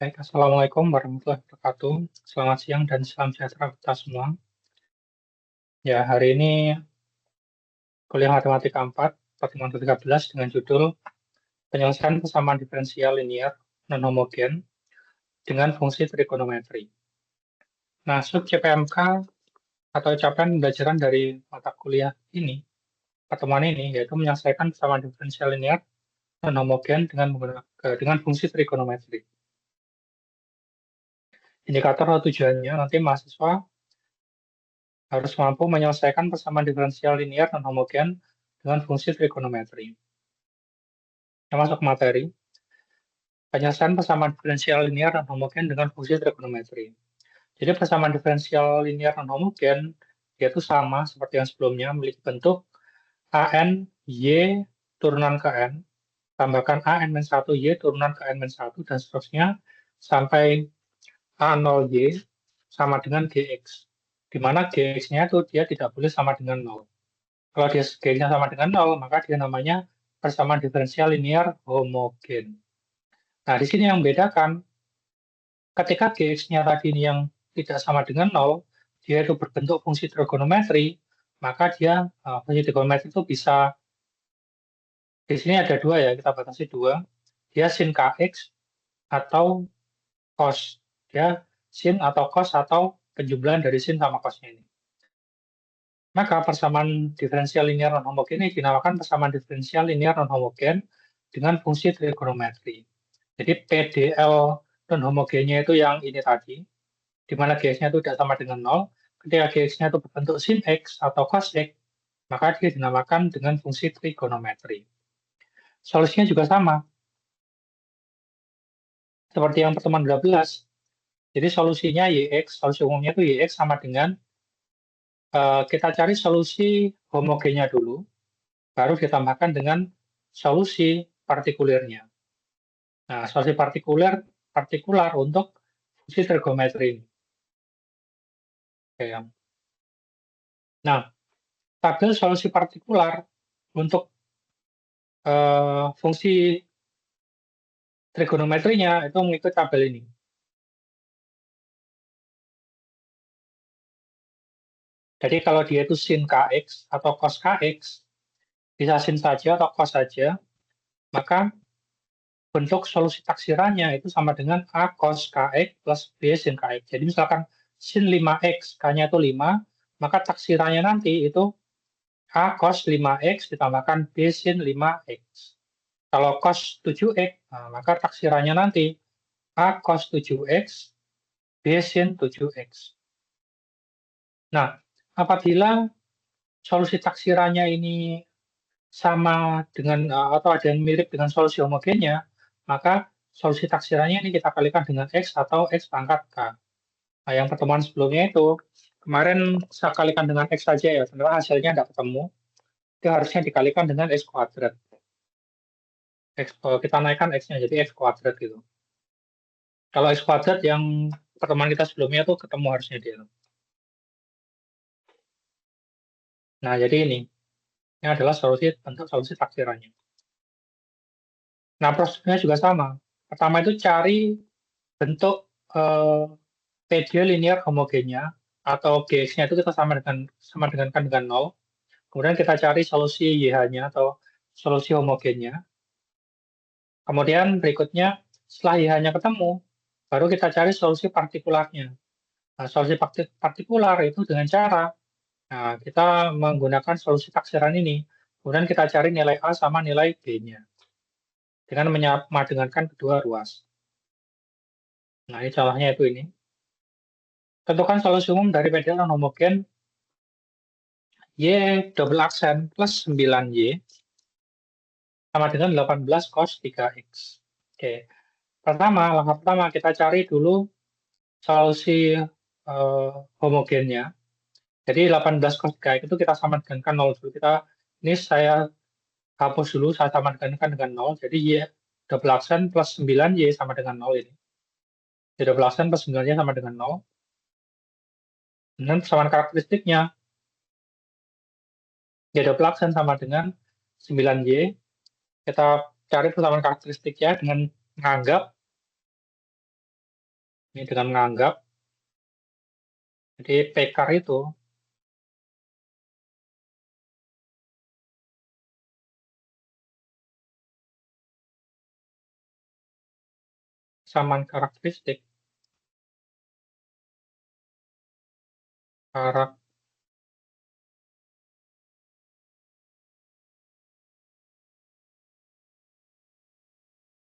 Baik, Assalamualaikum warahmatullahi wabarakatuh. Selamat siang dan salam sejahtera kita semua. Ya, hari ini kuliah matematika 4, pertemuan ke-13 dengan judul Penyelesaian persamaan diferensial linear non-homogen dengan fungsi trigonometri. Nah, sub CPMK atau capaian pembelajaran dari mata kuliah ini, pertemuan ini, yaitu menyelesaikan persamaan diferensial linear non-homogen dengan fungsi trigonometri. Indikator atau tujuannya nanti mahasiswa harus mampu menyelesaikan persamaan diferensial linear non-homogen dengan fungsi trigonometri. Yang masuk ke materi, penyelesaian persamaan diferensial linear non-homogen dengan fungsi trigonometri. Jadi persamaan diferensial linear non-homogen yaitu sama seperti yang sebelumnya, memiliki bentuk AN Y turunan ke N, tambahkan AN-1 Y turunan ke N-1 dan seterusnya sampai A0Y sama dengan GX. Di mana GX-nya itu dia tidak boleh sama dengan 0. Kalau dia GX-nya sama dengan 0, maka dia namanya persamaan diferensial linear homogen. Nah, di sini yang membedakan, ketika GX-nya tadi ini yang tidak sama dengan 0, dia itu berbentuk fungsi trigonometri, maka dia fungsi trigonometri itu bisa, di sini ada dua ya, kita batasi dua, dia sin KX atau cos. Dia sin atau cos atau penjumlahan dari sin sama cosnya ini. Maka persamaan diferensial linear non-homogen ini dinamakan persamaan diferensial linear non-homogen dengan fungsi trigonometri. Jadi PDL non-homogennya itu yang ini tadi, di mana GX-nya itu tidak sama dengan 0. Ketika GX-nya itu berbentuk sin X atau cos X, maka dia dinamakan dengan fungsi trigonometri. Solusinya juga sama, seperti yang pertemuan 12. Jadi solusinya YX, solusi umumnya itu YX sama dengan, kita cari solusi homogennya dulu, baru ditambahkan dengan solusi partikulernya. Nah, solusi partikular untuk fungsi trigonometri ini. Oke, ya. Nah, tabel solusi partikular untuk fungsi trigonometrinya itu mengikuti tabel ini. Jadi kalau dia itu sin Kx atau cos Kx, bisa sin saja atau cos saja, maka bentuk solusi taksirannya itu sama dengan A cos Kx plus B sin Kx. Jadi misalkan sin 5x, K-nya itu 5, maka taksirannya nanti itu A cos 5x ditambahkan B sin 5x. Kalau cos 7x, nah, maka taksirannya nanti A cos 7x, B sin 7x. Nah, apabila solusi taksirannya ini sama dengan atau ada yang mirip dengan solusi homogennya, maka solusi taksirannya ini kita kalikan dengan X atau X pangkat K. Nah, yang pertemuan sebelumnya itu, kemarin saya kalikan dengan X saja ya, sebenarnya hasilnya tidak ketemu. Itu harusnya dikalikan dengan X kuadrat. Kita naikkan X-nya jadi X kuadrat gitu. Kalau X kuadrat yang pertemuan kita sebelumnya itu ketemu harusnya dia. Nah, jadi ini adalah bentuk solusi taksirannya. Nah, prosedurnya juga sama. Pertama itu cari bentuk PD linear homogennya atau GX-nya itu kita sama dengankan dengan 0. Kemudian kita cari solusi YH-nya atau solusi homogennya. Kemudian berikutnya setelah YH-nya ketemu, baru kita cari solusi partikularnya. Nah, solusi partikular itu dengan cara kita menggunakan solusi taksiran ini. Kemudian kita cari nilai A sama nilai B-nya dengan menyamadengankan kedua ruas. Nah, ini contohnya itu ini. Tentukan solusi umum dari PDL non homogen Y double aksen plus 9Y sama dengan 18 cos 3X. Oke. Langkah pertama kita cari dulu solusi homogennya. Jadi 18 cos 3X itu kita samakan 0 dulu. Ini saya hapus dulu, saya samakan dengan 0. Jadi Y double aksen plus 9Y sama dengan 0 ini. Y double aksen plus 9Y sama dengan 0. Dan persamaan karakteristiknya, Y double aksen sama dengan 9Y. Kita cari persamaan karakteristiknya dengan menganggap Ini dengan menganggap, jadi P-car itu persamaan karakteristik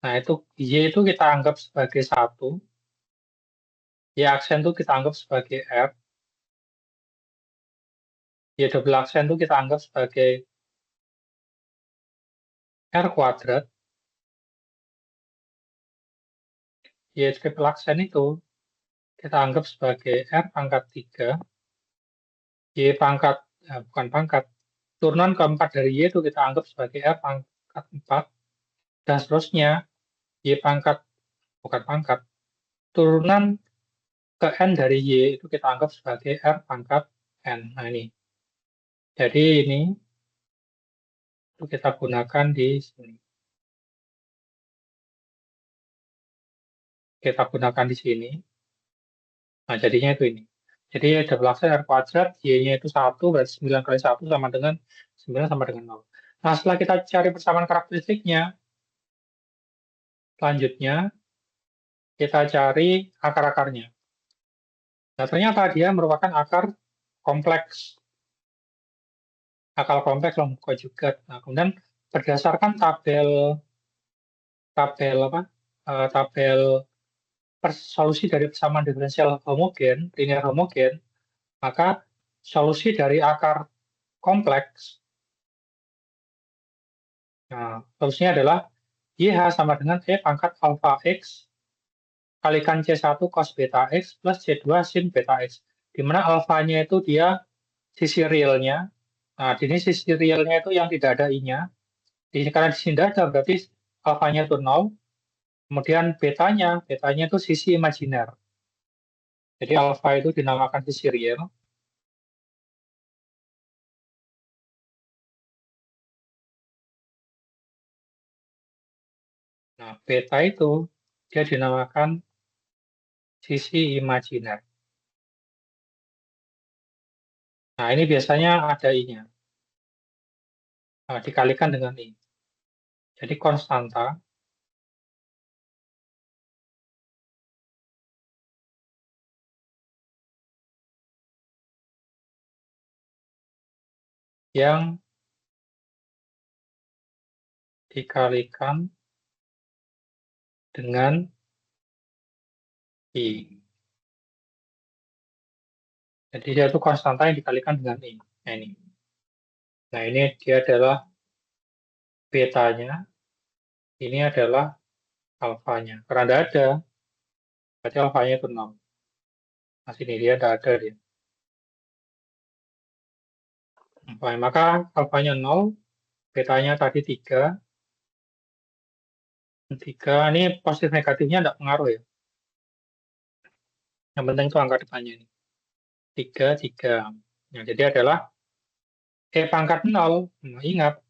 Nah, itu Y itu kita anggap sebagai 1, Y aksen itu kita anggap sebagai R, Y double aksen itu kita anggap sebagai R kuadrat, Y triple aksen itu kita anggap sebagai R pangkat 3, Y pangkat, bukan pangkat, turunan keempat dari Y itu kita anggap sebagai R pangkat 4, dan seterusnya, Y pangkat, bukan pangkat, turunan ke N dari Y itu kita anggap sebagai R pangkat N. Nah, ini. Jadi ini itu kita gunakan di sini. Kita gunakan di sini. Nah, jadinya itu ini. Jadi double aksen R kuadrat, Y-nya itu 1, berarti 9 kali 1 sama dengan 9 sama dengan 0. Nah, setelah kita cari persamaan karakteristiknya, selanjutnya kita cari akar-akarnya. Nah, ternyata dia merupakan akar kompleks. Akar kompleks Lomko juga. Nah, kemudian berdasarkan tabel apa? Tabel solusi dari persamaan diferensial homogen, linear homogen, maka solusi dari akar kompleks, nah, solusinya adalah YH sama dengan E pangkat alpha X kalikan C1 cos beta X plus C2 sin beta X. Di mana alfanya itu dia sisi realnya. Nah, di sini sisi realnya itu yang tidak ada I-nya. Karena di sini tidak ada, berarti alfanya itu 0. Kemudian betanya itu sisi imajiner. Jadi alfa itu dinamakan sisi real. Nah, beta itu dia dinamakan sisi imajiner. Nah, ini biasanya ada I-nya. Nah, dikalikan dengan I. Jadi konstanta yang dikalikan dengan I. Jadi dia itu konstanta yang dikalikan dengan I. Nah, ini. Nah, ini dia adalah betanya. Ini adalah alfanya. Karena tidak ada, berarti alfanya itu 0. Nah, sini dia tidak ada dia. Maka alfanya 0, betanya tadi 3. 3, ini positif negatifnya tidak pengaruh ya. Yang penting itu angka depannya ini. 3, 3. Nah, jadi adalah E pangkat 0. Nah, ingat,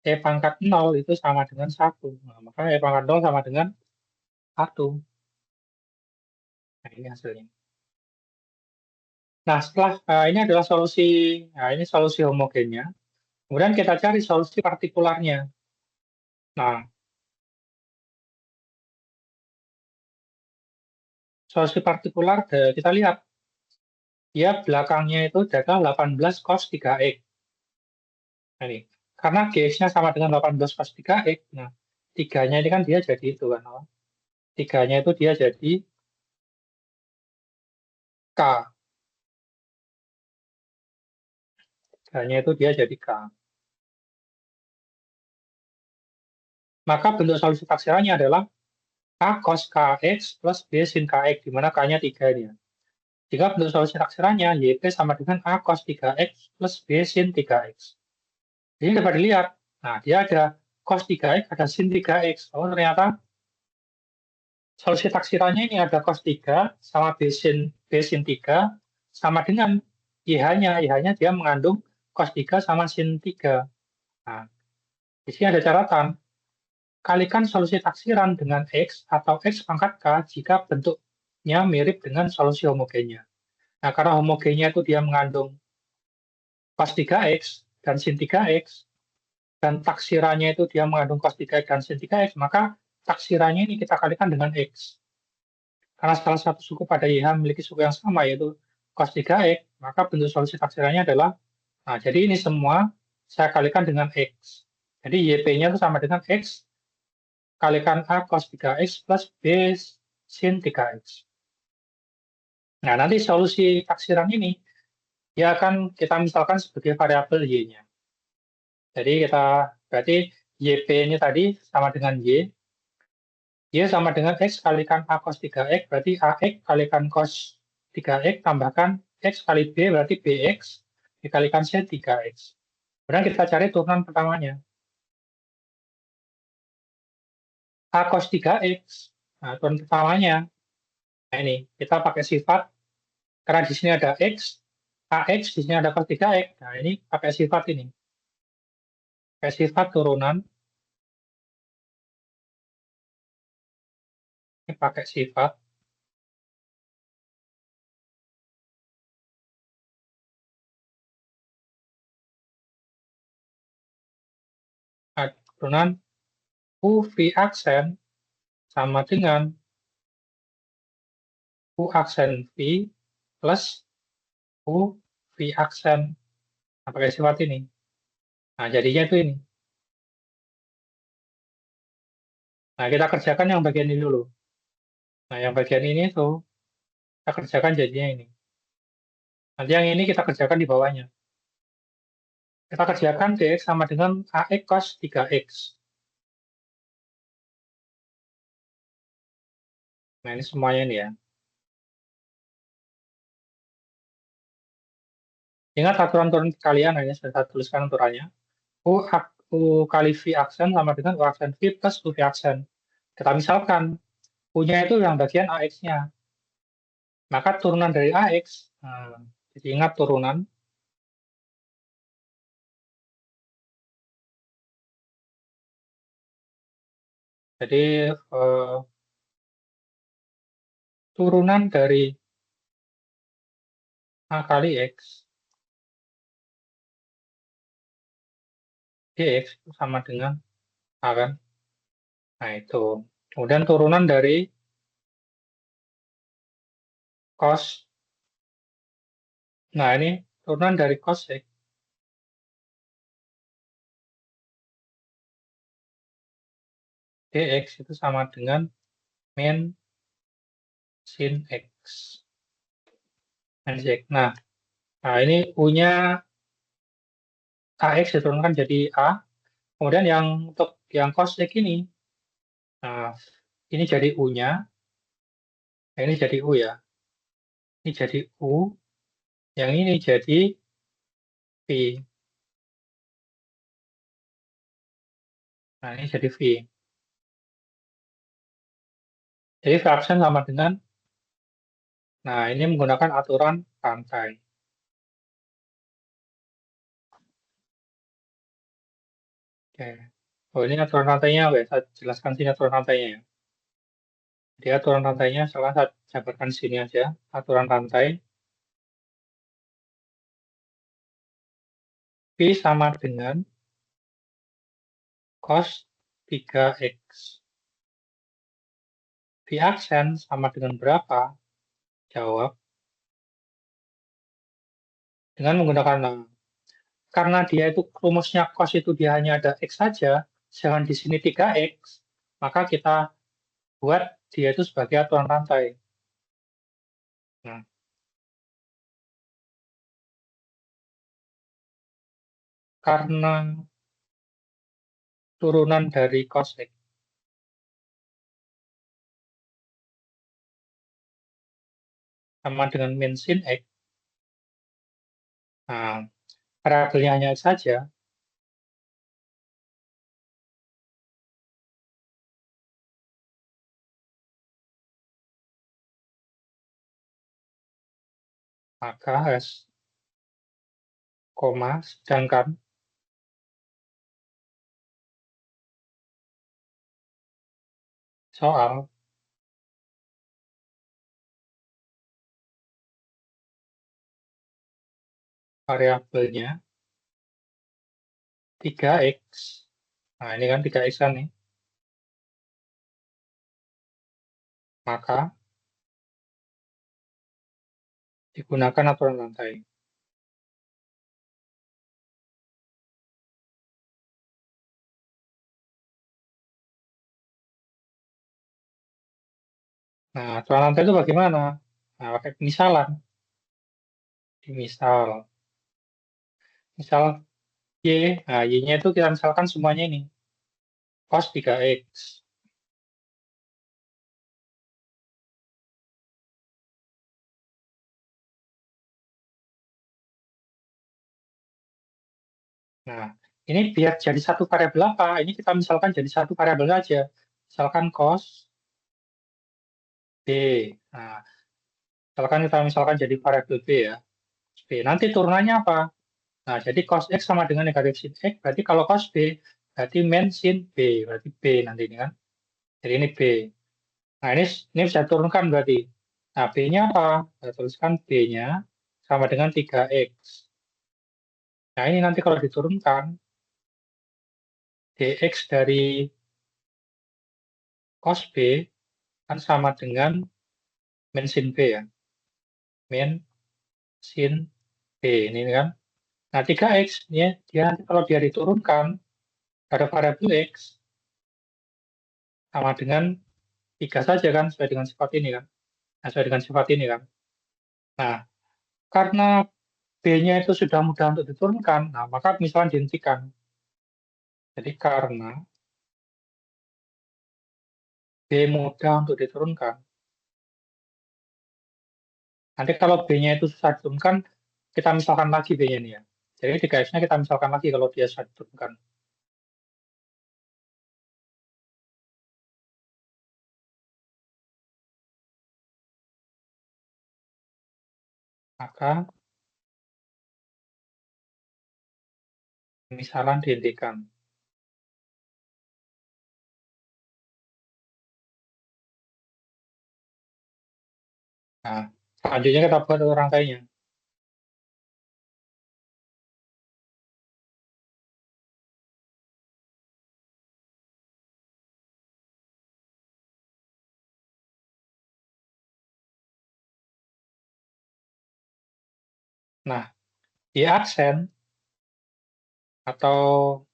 E pangkat 0 itu sama dengan 1. Nah, maka E pangkat 0 sama dengan 1. Nah, ini hasilnya. Nah, setelah ini adalah solusi, nah ini solusi homogennya. Kemudian kita cari solusi partikularnya. Nah, solusi partikular kita lihat, dia belakangnya itu adalah 18 cos 3x. Nah, ini. Karena G-nya sama dengan 18 cos 3x, nah, 3-nya ini kan dia jadi itu kan. 3-nya itu dia jadi K. 3-nya itu dia jadi K. Maka bentuk solusi taksirannya adalah A cos KX plus B sin KX, di mana K-nya 3 ini. Jika bentuk solusi taksirannya YP sama dengan A cos 3X plus B sin 3X. Jadi dapat dilihat, nah dia ada cos 3X, ada sin 3X. Oh ternyata solusi taksirannya ini ada cos 3 sama B sin 3 sama dengan IH-nya. IH-nya dia mengandung cos 3 sama sin 3. Nah, di sini ada catatan. Kalikan solusi taksiran dengan X atau X pangkat K jika bentuknya mirip dengan solusi homogennya. Nah, karena homogennya itu dia mengandung cos 3X dan sin 3X, dan taksirannya itu dia mengandung cos 3X dan sin 3X, maka taksirannya ini kita kalikan dengan X. Karena salah satu suku pada YH memiliki suku yang sama, yaitu cos 3X, maka bentuk solusi taksirannya adalah, nah jadi ini semua saya kalikan dengan X. Jadi YP-nya itu sama dengan X kalikan A cos 3X plus B sin 3X. Nah, nanti solusi taksiran ini ya akan kita misalkan sebagai variabel Y-nya. Jadi kita berarti YP-nya tadi sama dengan Y. Y sama dengan X kalikan A cos 3X, berarti AX kalikan cos 3X tambahkan X kali B, berarti BX dikalikan C 3X. Kemudian kita cari turunan pertamanya. A cos 3X, nah turunan pertamanya. Nah ini, kita pakai sifat, karena di sini ada X, AX, di sini ada cos 3X. Nah ini pakai sifat ini. Pakai sifat turunan, ini pakai sifat. Nah, turunan U V aksen sama dengan U aksen V plus U V aksen. Nah, pakai sifat ini. Nah, jadinya itu ini. Nah, kita kerjakan yang bagian ini dulu. Nah, yang bagian ini tuh, kita kerjakan jadinya ini. Nanti yang ini kita kerjakan di bawahnya. Kita kerjakan dx sama dengan ax cos 3x. Nah, ini semuanya ini ya. Ingat aturan turun kalian, hanya sudah saya tuliskan aturannya. U kali V aksen sama dengan U aksen V plus U V aksen. Kita misalkan, U-nya itu yang bagian AX-nya. Maka turunan dari AX, nah, jadi ingat turunan, jadi turunan dari A kali X, dx itu sama dengan A kan? Nah itu. Kemudian turunan dari cos, nah ini turunan dari cos X, dx itu sama dengan min sin X. Min sin X. Nah, ini U-nya AX diturunkan jadi A. Kemudian yang untuk yang cos X ini, nah ini jadi U-nya, nah, ini jadi U ya. Ini jadi U, yang ini jadi V. Nah, ini jadi V. Jadi V aksen sama dengan, nah ini menggunakan aturan rantai. Oke. Oh, ini aturan rantainya, oke. Saya jelaskan sini aturan rantainya ya. Jadi aturan rantainya, saya jabarkan sini aja. Aturan rantai, V sama dengan cos 3X. V aksen sama dengan berapa? Jawab. Dengan menggunakan, karena dia itu rumusnya cos itu dia hanya ada X saja, jangan di sini 3X, maka kita buat dia itu sebagai aturan rantai. Nah, karena turunan dari cos X sama dengan min sin X, nah, variabelnya hanya X saja, maka S, sedangkan soal variabelnya 3x. Nah, ini kan 3x kan nih. Maka digunakan aturan lantai. Nah, aturan lantai itu bagaimana? Nah, pakai pemisalan. Misal, Y, nah Y-nya itu kita misalkan semuanya ini, cos 3x. Nah, ini biar jadi satu variabel apa? Ini kita misalkan jadi satu variabel saja. Misalkan cos B. Nah, misalkan jadi variabel B ya. B. Nanti turunannya apa? Nah, jadi cos X sama dengan negatif sin X. Berarti kalau cos B, berarti min sin B. Berarti B nanti ini kan. Jadi ini B. Nah, ini bisa turunkan berarti. Nah, B-nya apa? Saya tuliskan B-nya sama dengan 3X. Nah, ini nanti kalau diturunkan, dx dari cos B kan sama dengan min sin B ya. Min sin B ini kan. Nah, 3x dia nanti kalau dia diturunkan pada variabel x sama dengan 3 saja kan sesuai dengan sifat ini kan. Nah, sesuai dengan sifat ini kan. Nah, karena B-nya itu sudah mudah untuk diturunkan, nah maka misalnya dihentikan. Jadi karena B mudah untuk diturunkan, nanti kalau B-nya itu susah diturunkan, kita misalkan lagi B-nya nih ya. Jadi 3x-nya kita misalkan lagi kalau dia susah diturunkan. Maka misalan dihentikan. Nah, selanjutnya kita buat rangkainya. Nah, di aksen atau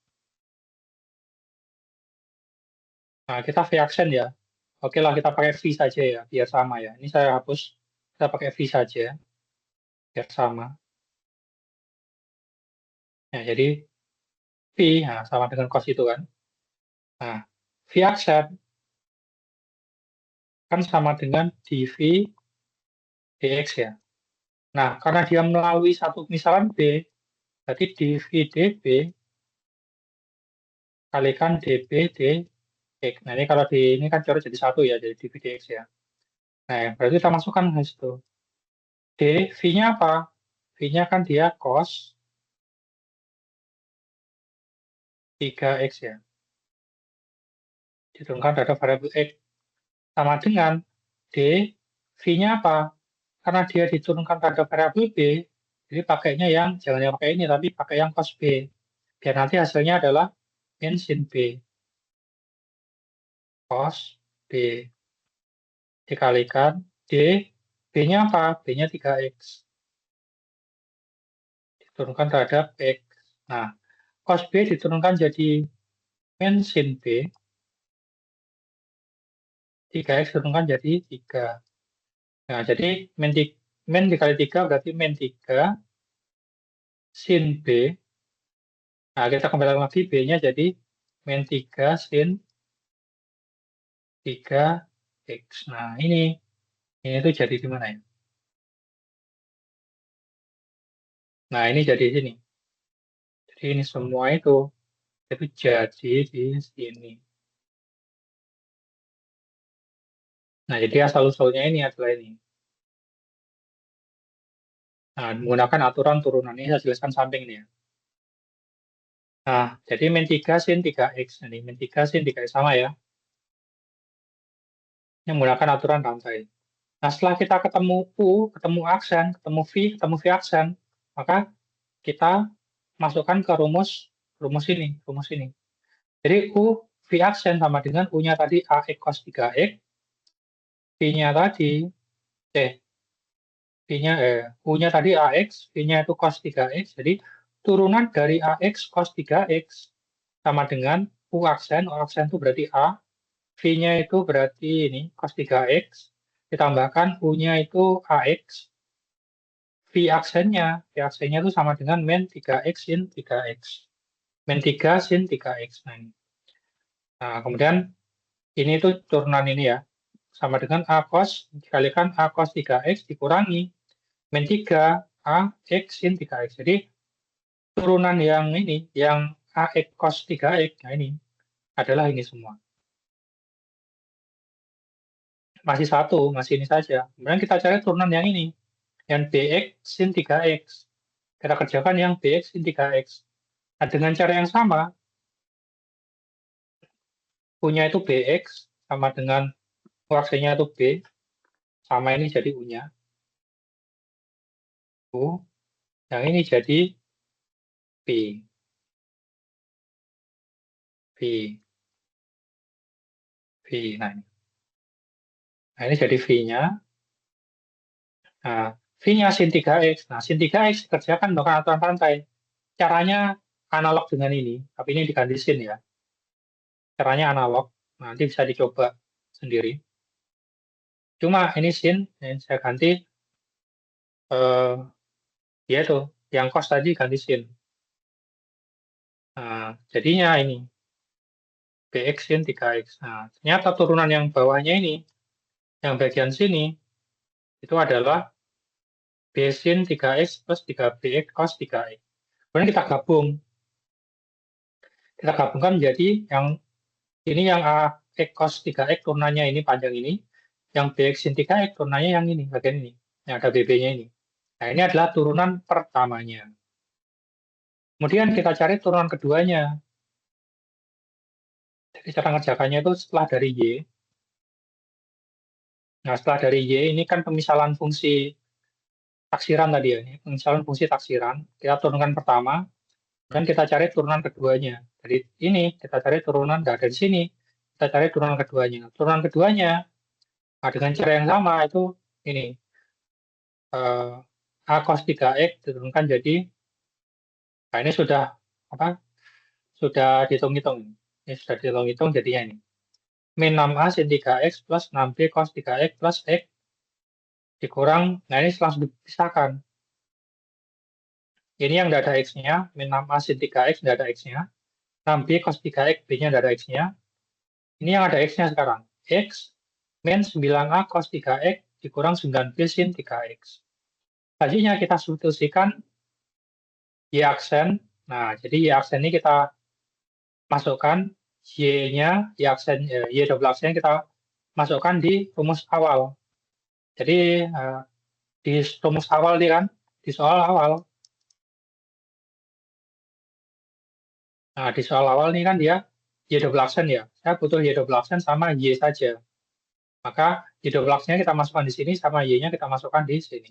nah kita V aksen ya. Oke lah kita pakai V saja ya, biar sama ya. Ini saya hapus, kita pakai V saja, biar sama. Ya, jadi V nah, sama dengan cos itu kan. Nah, V aksen kan sama dengan dV dx ya. Nah, karena dia melalui satu misalan B, berarti dV dB kalikan dB dx. Nah, ini kalau di ini kan coret jadi satu ya, jadi dV dx ya. Nah, berarti kita masukkan ke situ. D, V-nya apa? V-nya kan dia cos 3x ya. Diturunkan terhadap variabel x. Sama dengan D, V-nya apa? Karena dia diturunkan terhadap variabel B, jadi pakainya yang, jangan yang pakai ini, tapi pakai yang cos B. Biar nanti hasilnya adalah min sin B. Cos B dikalikan D, B-nya apa? B-nya 3x. Diturunkan terhadap X. Nah, cos B diturunkan jadi min sin B, 3x diturunkan jadi 3. Nah, jadi min dikali 3 berarti min 3 sin B. Nah, kita kembali lagi B-nya jadi min 3 sin 3x. Nah, ini tuh jadi di mana ya? Nah, ini jadi di sini. Jadi ini semua itu jadi di sini. Nah, jadi asal-usulnya ini adalah ini. Nah, menggunakan aturan turunan ini saya jelaskan samping ini ya. Nah, jadi min 3 sin 3x. Ini min 3 sin 3x sama ya. yang menggunakan aturan rantai. Nah, setelah kita ketemu U, ketemu aksen, ketemu V aksen, maka kita masukkan ke rumus ini. Jadi U V aksen sama dengan U-nya tadi AX cos 3X, V-nya tadi, U-nya tadi AX, V-nya itu cos 3X, jadi turunan dari AX cos 3X sama dengan U aksen itu berarti A, V-nya itu berarti ini cos 3X, ditambahkan U-nya itu AX, V aksennya itu sama dengan min 3X sin 3X. Min 3 sin 3X. Nah, kemudian ini tuh turunan ini ya, sama dengan A cos, dikalikan A cos 3X dikurangi min 3 A X sin 3X. Jadi, turunan yang ini, yang AX cos 3X, nah ini, adalah ini semua. Masih satu, masih ini saja. Kemudian kita cari turunan yang ini, yang BX sin 3X. Kita kerjakan yang BX sin 3X. Nah, dengan cara yang sama, U-nya itu BX, sama dengan U-aksennya itu B, sama ini jadi U-nya. U, yang ini jadi B. B. B. Nah, ini jadi V-nya. Nah, V-nya sin 3X. Nah, sin 3X dikerjakan menggunakan aturan rantai. Caranya analog dengan ini, tapi ini diganti sin ya. Caranya analog. Nanti bisa dicoba sendiri. Cuma ini sin, yang saya ganti, ya itu, yang cos tadi ganti sin. Nah, jadinya ini, BX sin 3X. Nah, ternyata turunan yang bawahnya ini, yang bagian sini, itu adalah B sin 3X plus 3BX cos 3X. Kemudian kita gabung. Kita gabungkan menjadi yang ini yang X cos 3X turunannya ini panjang ini, yang BX sin 3X turunannya yang ini, bagian ini, yang ada BB-nya ini. Nah, ini adalah turunan pertamanya. Kemudian kita cari turunan keduanya. Jadi cara ngerjakannya itu setelah dari Y. Nah, setelah dari Y ini kan pemisahan fungsi taksiran tadi ya, ini pemisahan fungsi taksiran. Kita turunkan pertama, dan kita cari turunan keduanya. Jadi ini kita cari turunan dari sini, kita cari turunan keduanya. Turunan keduanya, nah dengan cara yang sama itu ini. A cos 3X diturunkan jadi, nah ini sudah apa? Sudah dihitung-hitung. Ini sudah dihitung-hitung jadinya ini. Min 6A sin 3X plus 6B cos 3X plus X dikurang, nah ini langsung dipisahkan. Ini yang tidak ada X-nya, min 6A sin 3X tidak ada X-nya. 6B cos 3X, B-nya tidak ada X-nya. Ini yang ada X-nya sekarang. X min 9A cos 3X dikurang 9B sin 3X. Selanjutnya kita substitusikan Y aksen. Nah, jadi Y aksen ini kita masukkan Y-nya, Y double aksen kita masukkan di rumus awal. Jadi, di rumus awal ini kan, di soal awal. Nah, di soal awal ini kan dia Y double aksen ya. Saya butuh Y double aksen sama Y saja. Maka Y double aksennya kita masukkan di sini, sama Y-nya kita masukkan di sini.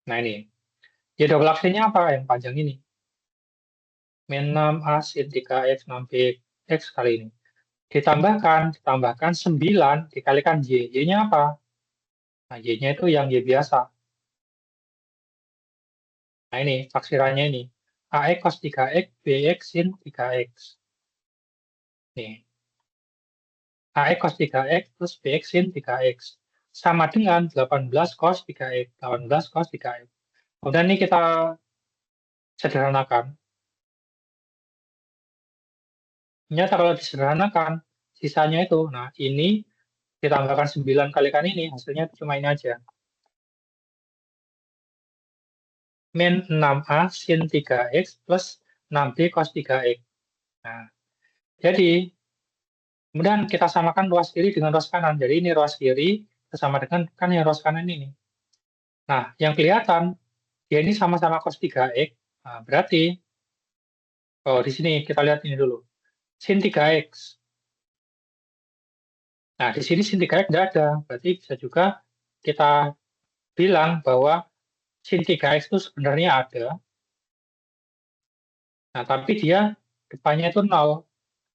Nah, ini. Y double aksennya apa? Yang panjang ini. Min 6A sin 3X 6B X kali ini. Ditambahkan 9 dikalikan Y. Y-nya apa? Nah, Y-nya itu yang Y biasa. Nah, ini taksirannya ini. AX cos 3X, BX sin 3X. Nih. AX cos 3X plus BX sin 3X. Sama dengan 18 cos 3X. 18 cos 3X. Kemudian ini kita sederhanakan. Ternyata kalau disederhanakan, sisanya itu, nah ini ditambahkan 9 kalikan ini, hasilnya cuma ini aja. Min 6A sin 3X plus 6B cos 3X. Nah, jadi, kemudian kita samakan ruas kiri dengan ruas kanan. Jadi ini ruas kiri sama dengan kan yang ruas kanan ini. Nah, yang kelihatan, dia ini sama-sama cos 3X. Nah, berarti Oh, di sini kita lihat ini dulu. Sin 3X. Nah, di sini sin 3X tidak ada. Berarti bisa juga kita bilang bahwa sin 3X itu sebenarnya ada. Nah, tapi dia depannya itu 0.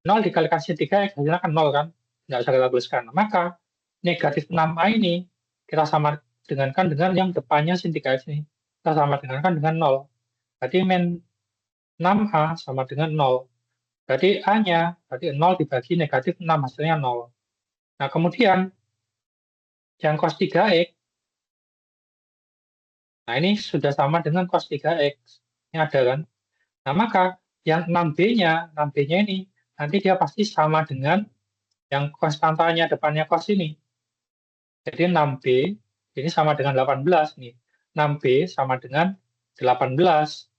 0 dikalikan sin 3X hasilnya kan 0 kan? Nggak usah kita tuliskan. Maka negatif 6A ini kita sama dengankan dengan yang depannya sin 3X ini. Kita sama dengankan dengan 0. Berarti min 6A sama dengan 0. Berarti A-nya, berarti 0 dibagi negatif 6, hasilnya 0. Nah, kemudian yang cos 3X, nah ini sudah sama dengan cos 3X. Ini ada kan? Nah, maka yang 6B-nya, 6B-nya ini, nanti dia pasti sama dengan yang konstantanya depannya cos ini. Jadi 6B ini sama dengan 18 nih. 6B sama dengan 18.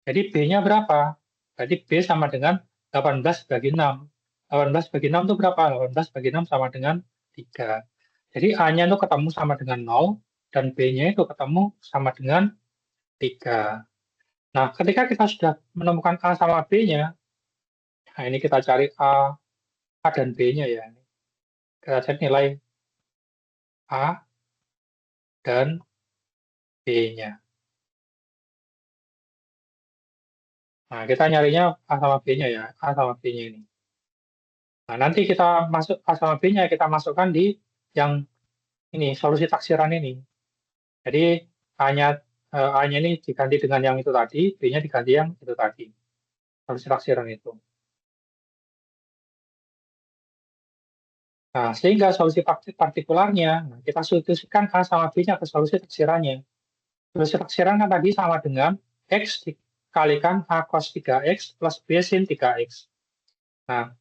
Jadi B-nya berapa? Berarti B sama dengan 18 bagi 6. 18 bagi 6 itu berapa? 18 bagi 6 sama dengan 3. Jadi A-nya itu ketemu sama dengan 0, dan B-nya itu ketemu sama dengan 3. Nah, ketika kita sudah menemukan A sama B-nya, nah ini kita cari A dan B-nya ya. Kita cari nilai A dan B-nya. Nah, kita nyarinya A sama B-nya ya, A sama B-nya ini. Nah, nanti kita masuk A sama B-nya, kita masukkan di yang ini, solusi taksiran ini. Jadi A-nya A-nya ini diganti dengan yang itu tadi, B-nya diganti yang itu tadi. Solusi taksiran itu. Nah, sehingga solusi partikularnya, nah, kita substitusikan A sama B-nya ke solusi taksirannya. Solusi taksiran kan tadi sama dengan X dikalikan A cos 3X plus B sin 3X. Nah,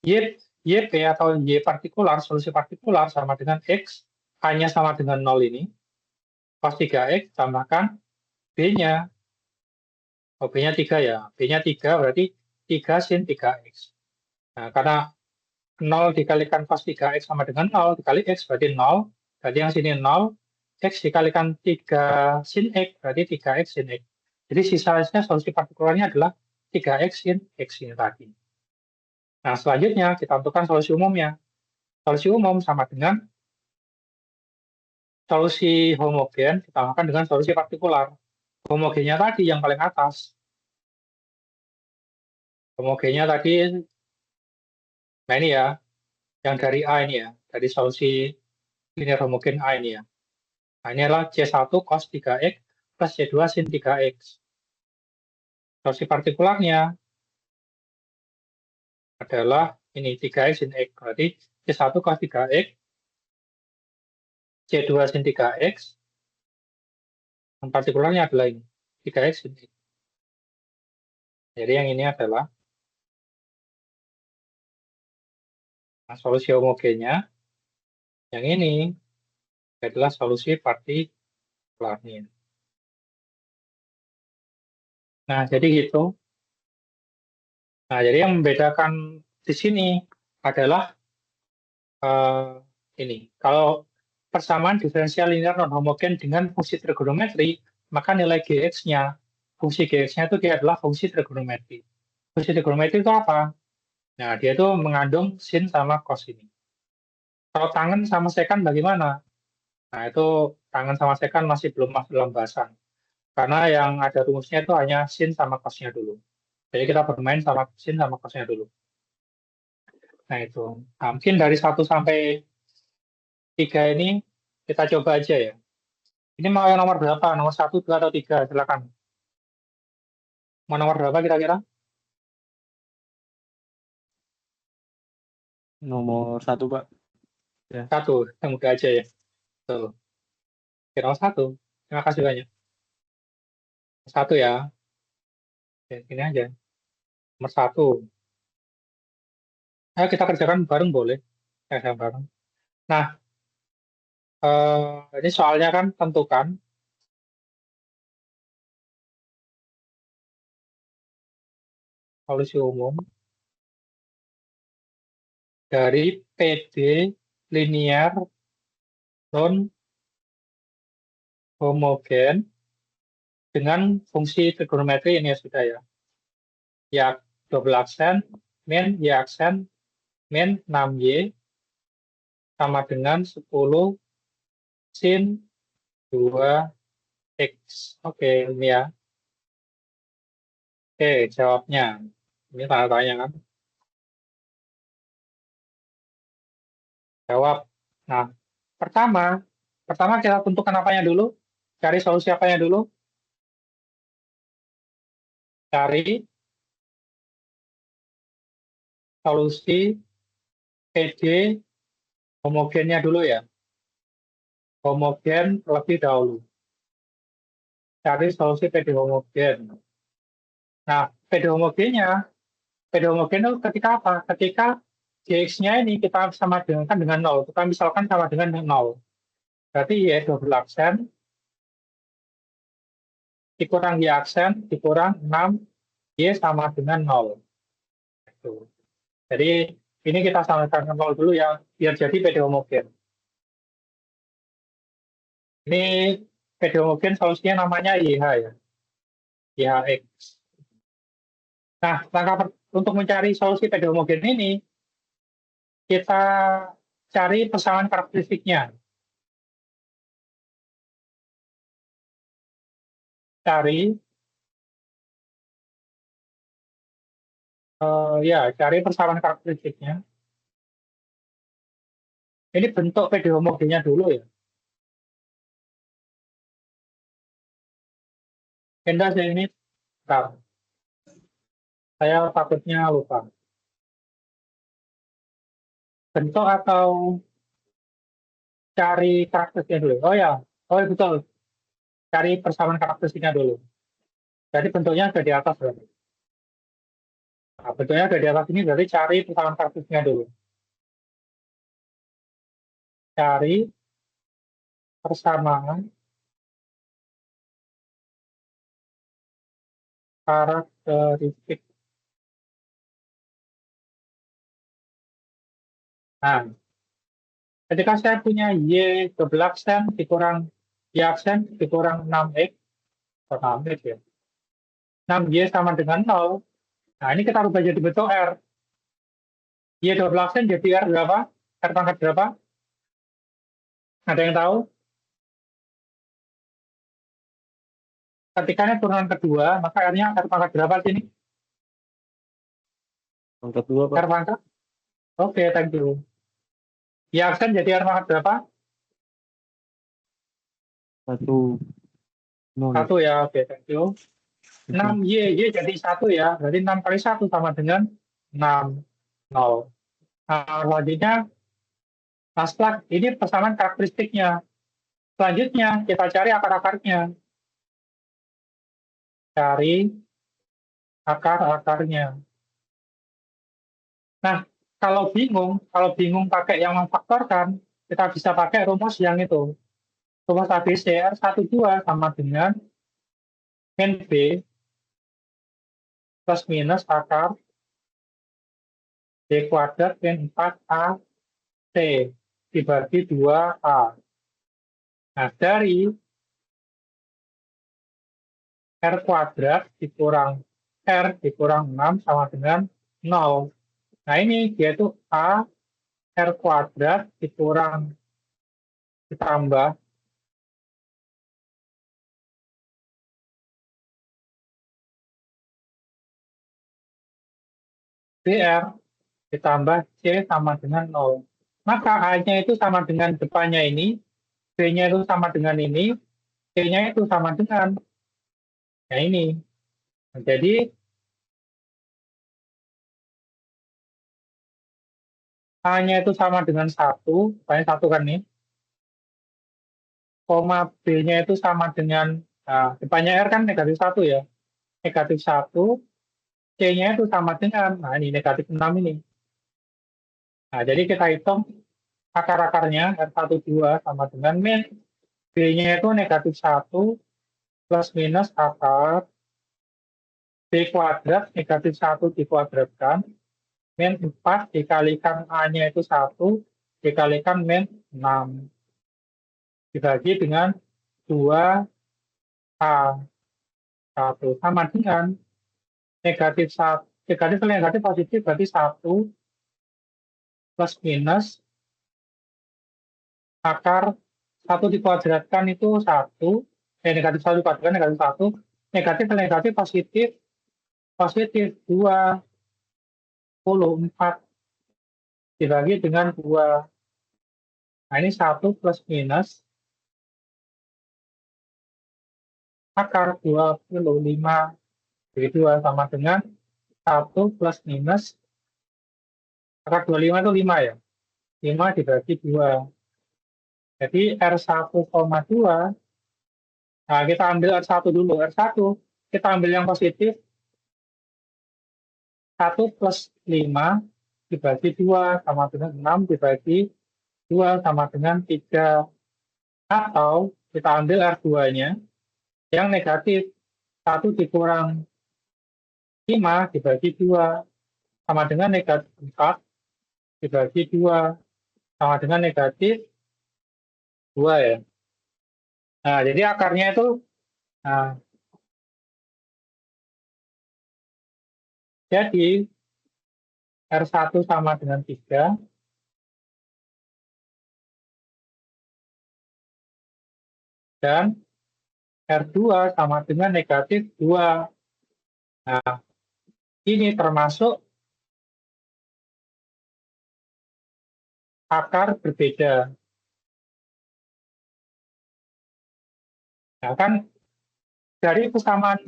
YP atau Y partikular, solusi partikular sama dengan X, A-nya sama dengan 0 ini, cos 3X tambahkan B-nya, oh B-nya 3 ya, B-nya 3 berarti 3 sin 3X. Nah, karena 0 dikalikan cos 3X sama dengan 0 dikali X berarti 0, berarti yang sini 0, X dikalikan 3 sin X berarti 3X sin X. Jadi sisanya solusi partikularnya adalah 3X sin X ini tadi. Nah, selanjutnya kita tentukan solusi umumnya. Solusi umum sama dengan solusi homogen ditambahkan dengan solusi partikular. Homogennya tadi yang paling atas. Homogennya tadi, nah ini ya, yang dari A ini ya, dari solusi linear homogen A ini ya. Nah, ini adalah C1 cos 3X plus C2 sin 3X. Solusi partikularnya adalah ini 3X sin X. Berarti C1 cos 3X, C2 sin 3X, dan partikularnya adalah ini, 3X sin X. Jadi yang ini adalah solusi homogennya. Yang ini adalah solusi partikularnya. Nah, jadi gitu. Nah, jadi yang membedakan di sini adalah ini. Kalau persamaan diferensial linear non homogen dengan fungsi trigonometri, maka nilai Gx-nya, fungsi Gx-nya itu dia adalah fungsi trigonometri. Fungsi trigonometri itu apa? Nah, dia itu mengandung sin sama cos ini. Kalau tangen sama sekan bagaimana? Nah, itu tangen sama sekan masih belum masuk dalam bahasan. Karena yang ada rumusnya itu hanya sin sama cosnya dulu. Jadi kita bermain sama sin sama cosnya dulu. Nah, itu. Nah, mungkin dari 1 sampai 3 ini kita coba aja ya. Ini mau yang nomor berapa? Nomor 1, 2, atau 3? Silakan. Mau nomor berapa kira-kira? Nomor 1, Pak. Ya. 1, yang mudah aja ya. Tuh. Oke, nomor 1. Terima kasih banyak. 1 ya. Oke, ini aja. Nomor 1. Ayo kita kerjakan bareng boleh. Kerjakan bareng. Nah, ini soalnya kan tentukan solusi umum dari PD linear non homogen dengan fungsi trigonometri ini ya sudah ya. Ya, double aksen, min Y aksen, min 6Y sama dengan 10 sin 2X. Oke, ini ya. Oke, jawabnya. Ini tanda tanya kan. Jawab. Nah, pertama kita tentukan apanya dulu. Cari solusi apanya dulu. Cari solusi PD homogennya dulu ya. Homogen terlebih dahulu. Cari solusi PD homogen. Nah, PD homogen itu ketika apa? Ketika Gx-nya ini kita sama dengan 0. Kita misalkan sama dengan 0. Berarti Y double aksen dikurang Y aksen dikurang 6 Y sama dengan 0. Gitu. Jadi ini kita samakan 0 dulu ya, biar jadi PD homogen. Ini PD homogen solusinya namanya YH ya. YHX. Nah, langkah untuk mencari solusi PD homogen ini, kita cari persamaan karakteristiknya. Cari persamaan karakteristiknya. Ini bentuk PD homogennya dulu ya. Endah saya ini, bentar. Saya takutnya lupa. Bentuk atau cari karakteristiknya dulu? Oh ya, betul. Cari persamaan karakteristiknya dulu. Jadi bentuknya ada di atas berarti. Nah, bentuknya ada di atas ini berarti cari persamaan karakteristiknya dulu. Cari persamaan karakteristik. Nah, ketika saya punya Y double aksen dikurang Y aksen dikurang 6X, atau 6X ya. 6Y sama dengan 0. Nah, ini kita rubah jadi bentuk R. Y double aksen jadi R berapa? R pangkat berapa? Ada yang tahu? Ketika ini turunan kedua, maka R-nya R pangkat berapa sini? Pangkat 2, Pak. R pangkat? Oke, thank you. Y aksen jadi R pangkat berapa? 1, 0. 1 ya, oke, thank you. 6Y jadi 1 ya, berarti 6 kali 1 sama dengan 6, 0. Nah, selanjutnya, setelah ini persamaan karakteristiknya. Selanjutnya, kita cari akar-akarnya. Cari akar-akarnya. Nah, kalau bingung pakai yang memfaktorkan, kita bisa pakai rumus yang itu. Rumus ABC R12 sama dengan min B plus minus akar B kuadrat min 4AC dibagi 2A. Nah, dari R kuadrat dikurang R dikurang 6 sama dengan 0. Nah, ini dia itu A R kuadrat dikurang ditambah BR ditambah C sama dengan 0. Maka A-nya itu sama dengan depannya ini, B-nya itu sama dengan ini, C-nya itu sama dengan ini. Nah, jadi A-nya itu sama dengan 1, banyak 1 kan nih, koma B-nya itu sama dengan, nah, depannya R kan negatif 1 ya, negatif 1, C-nya itu sama dengan, nah ini negatif 6 ini. Nah, jadi kita hitung akar-akarnya R12 sama dengan min B-nya itu negatif 1 plus minus akar B kuadrat negatif 1 dikuadratkan min 4 dikalikan A-nya itu 1 dikalikan min 6 dibagi dengan 2A 1 sama dengan negatif 1 negatif kali negatif positif berarti 1 plus minus akar 1 dikuadratkan itu 1, negatif 1 dikuadratkan negatif 1, negatif kali negatif positif, positif 24 dibagi dengan 2. Nah, ini 1 plus minus akar 25 bagi 2 sama dengan 1 plus minus akar 25 itu 5 ya. 5 dibagi 2. Jadi R1,2. Nah, kita ambil R1 dulu. R1 kita ambil yang positif. 1 plus 5 dibagi 2 sama dengan 6 dibagi 2 sama dengan 3. Atau kita ambil R2-nya yang negatif. 1 dikurang 5 dibagi 2 sama dengan negatif 4 dibagi 2 sama dengan negatif 2 ya. Nah, jadi akarnya itu nah, jadi R1 sama dengan 3 dan R2 sama dengan negatif 2. Nah, ini termasuk akar berbeda. Nah, kan dari persamaan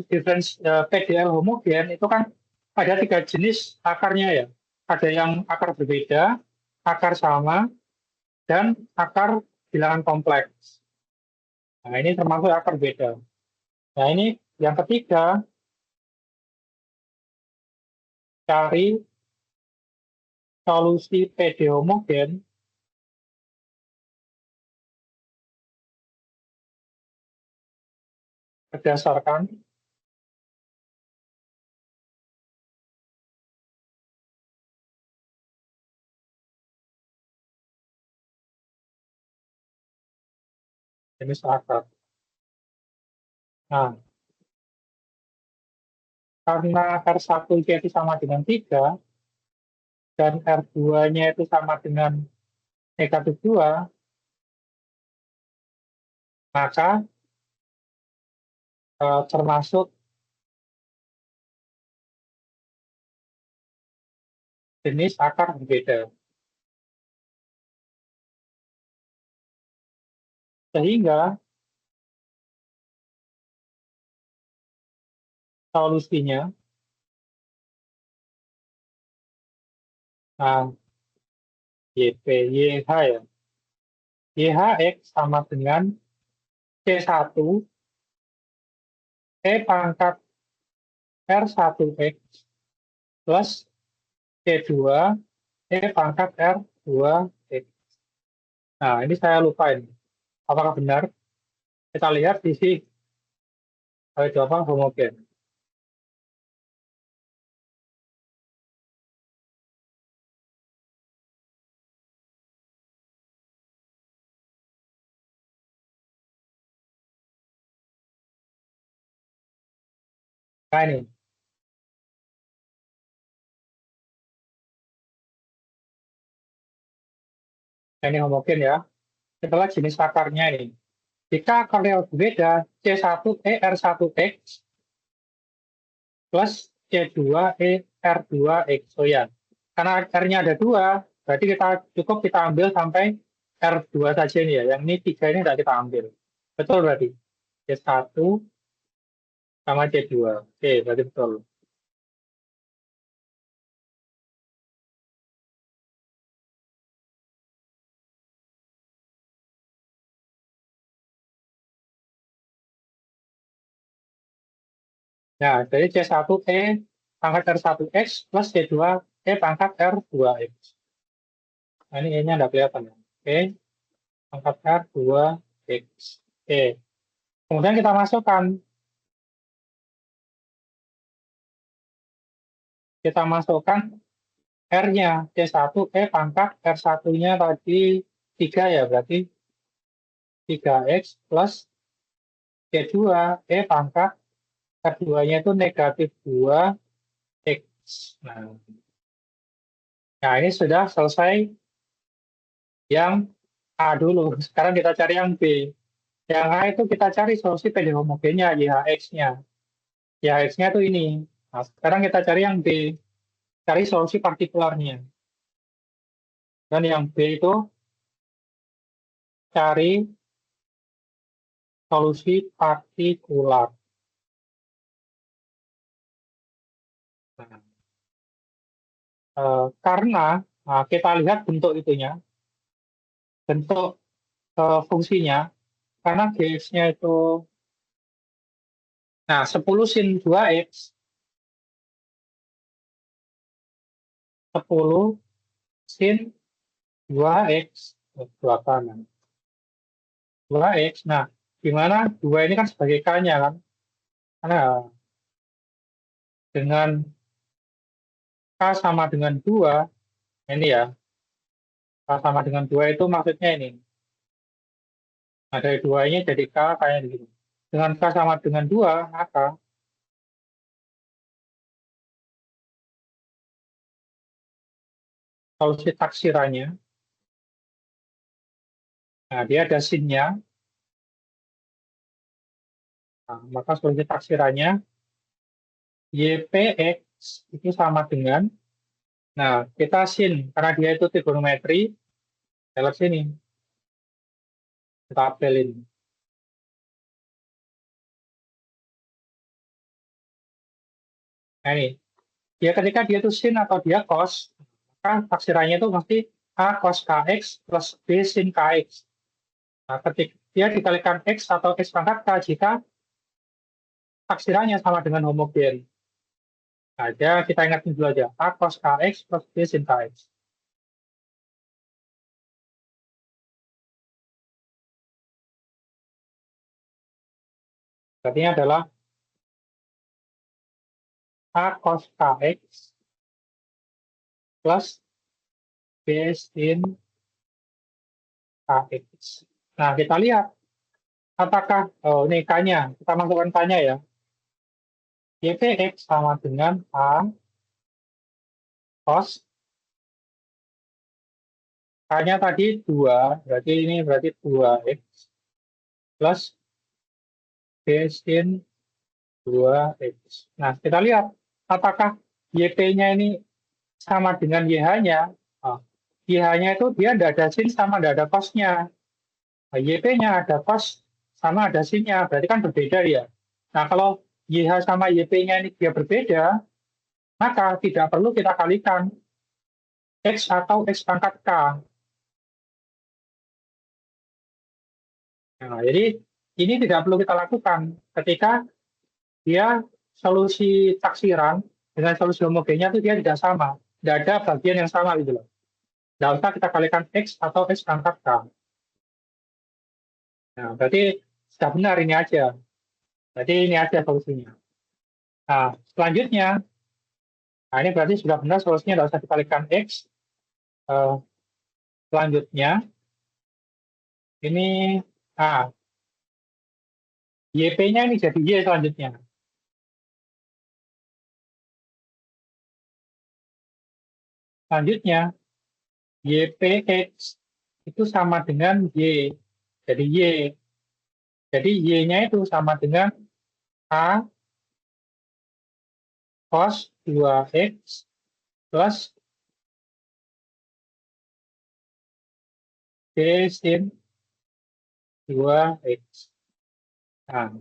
PDL homogen itu kan ada 3 jenis akarnya ya. Ada yang akar berbeda, akar sama, dan akar bilangan kompleks. Nah, ini termasuk akar beda. Nah, ini yang ketiga, cari solusi PD homogen berdasarkan jenis akar. Nah, karena R1 itu sama dengan 3, dan R2-nya itu sama dengan negatif 2, maka termasuk jenis akar berbeda. Sehingga solusinya, nah, YH ya. YHX sama dengan C1 E pangkat R1X plus C2 E pangkat R2X. Nah, ini saya lupain. Apakah benar? Kita lihat di sini jawaban homogen. Nah, ini. Ini homogen ya. Kita lihat jenis akarnya ini. Jika akarnya berbeda, C1E-R1X plus C2E-R2X. Oh ya, karena R-nya ada 2, berarti kita ambil sampai R2 saja ini ya. Yang ini 3 ini tidak kita ambil. Betul berarti? C1 sama C2. Oke, berarti betul. Nah, jadi C1E pangkat R1X plus C2E pangkat R2X. Nah, ini E-nya tidak kelihatan ya. Oke, pangkat R2X. Oke. Kemudian kita masukkan. Kita masukkan R-nya. C1E pangkat R1-nya tadi 3 ya, berarti 3X plus C2E pangkat R2-nya itu negatif 2X. Nah, ini sudah selesai yang A dulu. Sekarang kita cari yang B. Yang A itu kita cari solusi PD homogennya, YHX-nya. YHX-nya itu ini. Nah, sekarang kita cari yang B. Cari solusi partikularnya. Dan yang B itu cari solusi partikular. Nah, karena kita lihat bentuk itunya, bentuk fungsinya, karena GX-nya itu, nah 10 sin 2X, 10 sin 2X, 2 kanan. 2X, nah gimana 2 ini kan sebagai K-nya kan, karena dengan K sama dengan 2, ini ya, K sama dengan 2 itu maksudnya ini. Nah, dari 2 ini jadi K kayak begini. Dengan K sama dengan 2, maka solusi taksirannya, nah dia ada sinnya, nah, maka solusi taksirannya YPX itu sama dengan, nah kita sin, karena dia itu trigonometri, lewat sini, kita apelin. Nah ini, dia ketika dia itu sin atau dia cos, maka taksirannya itu pasti A cos KX plus B sin KX. Nah, ketika dia dikalikan X atau X pangkat K jika taksirannya sama dengan homogen. Nah, kita ingatin dulu aja, A cos KX plus B sin KX. Artinya adalah A cos KX plus B sin KX. Nah, kita lihat apakah, oh ini K-nya, kita masukkan K-nya ya. YPX sama dengan A cos, K-nya tadi 2, berarti ini berarti 2X plus B sin 2X. Nah, kita lihat apakah YP-nya ini sama dengan YH-nya. Oh, YH-nya itu dia tidak ada sin sama tidak ada cos-nya. Nah, YP-nya ada cos sama ada sin-nya, berarti kan berbeda ya. Nah, kalau YH sama YP-nya ini dia berbeda, maka tidak perlu kita kalikan X atau X pangkat K. Nah, jadi ini tidak perlu kita lakukan ketika dia solusi taksiran dengan solusi homogennya itu dia tidak sama. Tidak ada bagian yang sama gitu loh. Tidak usah kita kalikan X atau X pangkat K. Nah, berarti sudah benar ini aja. Berarti ini aja solusinya. Nah, selanjutnya, nah ini berarti sudah benar solusinya tidak usah dikalikan X. Selanjutnya, ini YP-nya ini jadi Y selanjutnya. Selanjutnya, YPX itu sama dengan Y. Jadi Y. Jadi Y-nya itu sama dengan A cos 2X plus B sin 2X. Nah,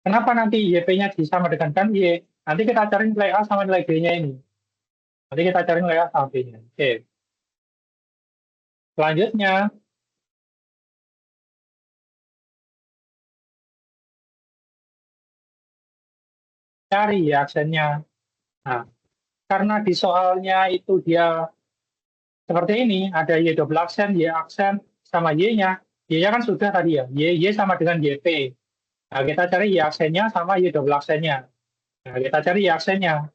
kenapa nanti YP-nya sama dengan kan Y? Nanti kita cari nilai A sama nilai B-nya ini. Nanti kita cari nilai A sama B-nya. Oke. Selanjutnya, cari ya aksennya. Nah, karena di soalnya itu dia seperti ini, ada Y double aksen, Y aksen, sama Y-nya. Y-nya kan sudah tadi ya, Y sama dengan YP. Nah, kita cari Y aksennya sama Y double aksennya. Nah, kita cari Y aksennya.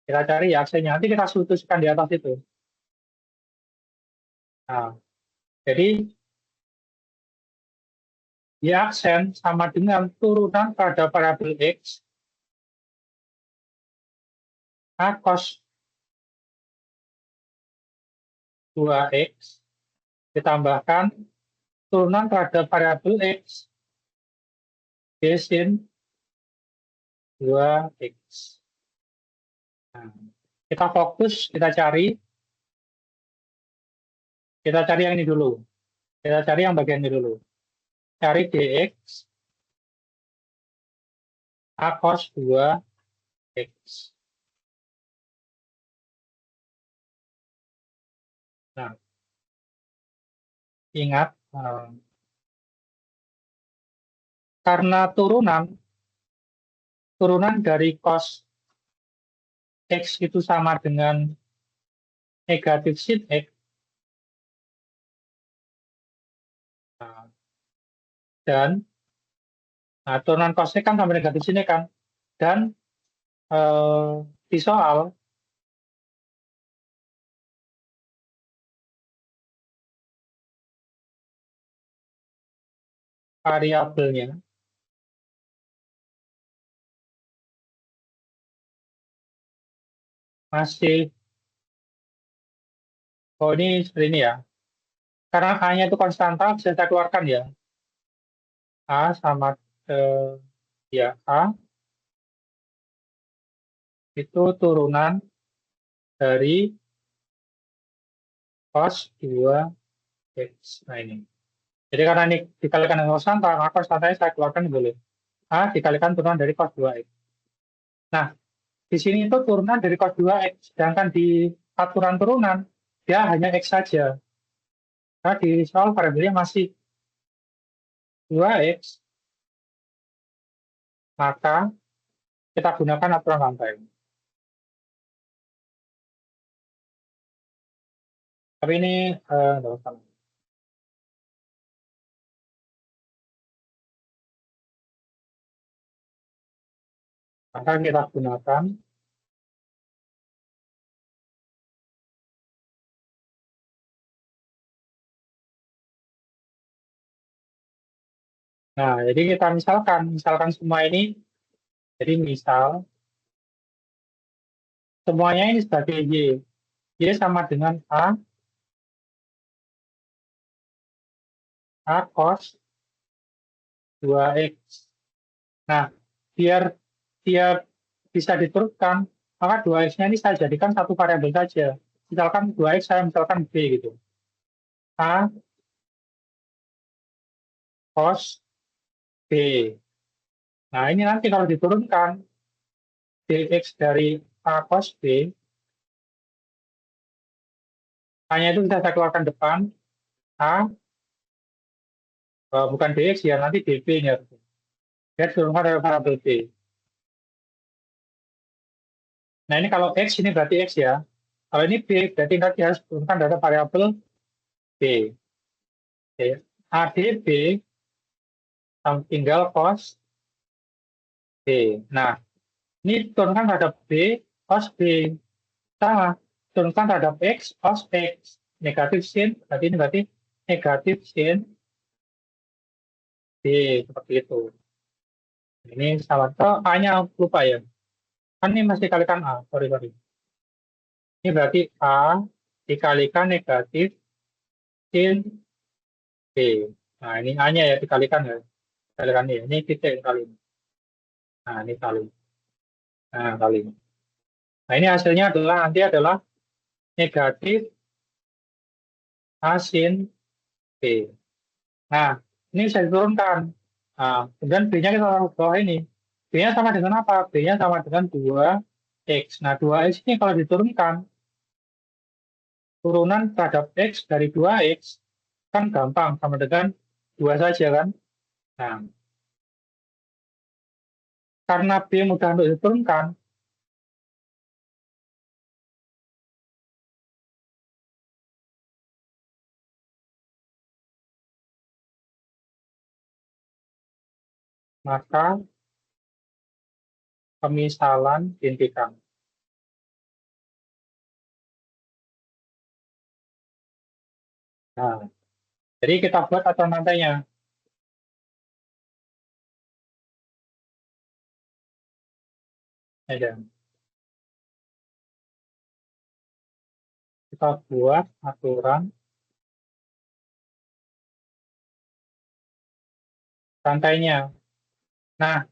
Kita cari Y aksennya. Nanti kita substitusikan di atas itu. Nah, jadi Y aksen sama dengan turunan pada parabel X A cos 2X ditambahkan turunan terhadap variabel X B sin 2X. Nah, kita fokus, kita cari yang ini dulu. Kita cari yang bagian ini dulu. Cari dx A cos 2X. Nah, ingat, karena turunan dari cos X itu sama dengan negatif sin X. Nah, dan turunan cos X kan sama negatif sin X kan. Dan di soal variabelnya masih, oh ini seperti ini ya, karena A-nya itu konstanta bisa saya keluarkan ya, A sama ya A itu turunan dari cos 2X. Nah ini, jadi karena ini dikalikan dengan konstanta, maka konstantanya saya keluarkan boleh A dikalikan turunan dari cos 2X. Nah, di sini itu turunan dari cos 2X, sedangkan di aturan turunan dia hanya X saja. Nah, di soal variabelnya masih 2X, maka kita gunakan aturan lantai. Tapi ini nggak usah. Maka kita gunakan nah, jadi kita misalkan semua ini, jadi misal semuanya ini sebagai Y. Y sama dengan A cos 2X. Nah, biar dia bisa diteruskan, maka 2X-nya ini saya jadikan satu variabel saja. Misalkan 2X, saya misalkan B gitu. A cos B. Nah, ini nanti kalau diturunkan, dx dari A cos B, A-nya itu bisa saya keluarkan depan, A, bukan dx ya, nanti dp-nya. Ya, diturunkan dari variabel B. Nah, ini kalau X, ini berarti X ya. Kalau ini B, berarti nanti harus turunkan dari variabel B. Oke. ADB tinggal cos B. Nah, ini turunkan terhadap B, cos B. Sama, turunkan terhadap X, cos X. Negatif sin, berarti ini berarti negatif sin B, seperti itu. Ini sama. Oh, A-nya lupa ya. Kan ini masih kalikan A, sorry. Ini berarti A dikalikan negatif sin B. Nah, ini A-nya ya dikalikan ya. Dikalikan ya. Ini titik kali ini. Nah, ini kali. Nah, kali ini. Nah, ini hasilnya adalah nanti adalah negatif A sin B. Nah, ini bisa diturunkan. Nah, kemudian B-nya kita taruh bawah ini. B-nya sama dengan apa? B-nya sama dengan 2X. Nah, 2X ini kalau diturunkan, turunan terhadap X dari 2X, kan gampang, sama dengan 2 saja kan? Nah, karena B mudah untuk diturunkan, maka pemisalan dihentikan. Nah, jadi kita buat aturan lantainya. Ya, kita buat aturan rantainya. Nah,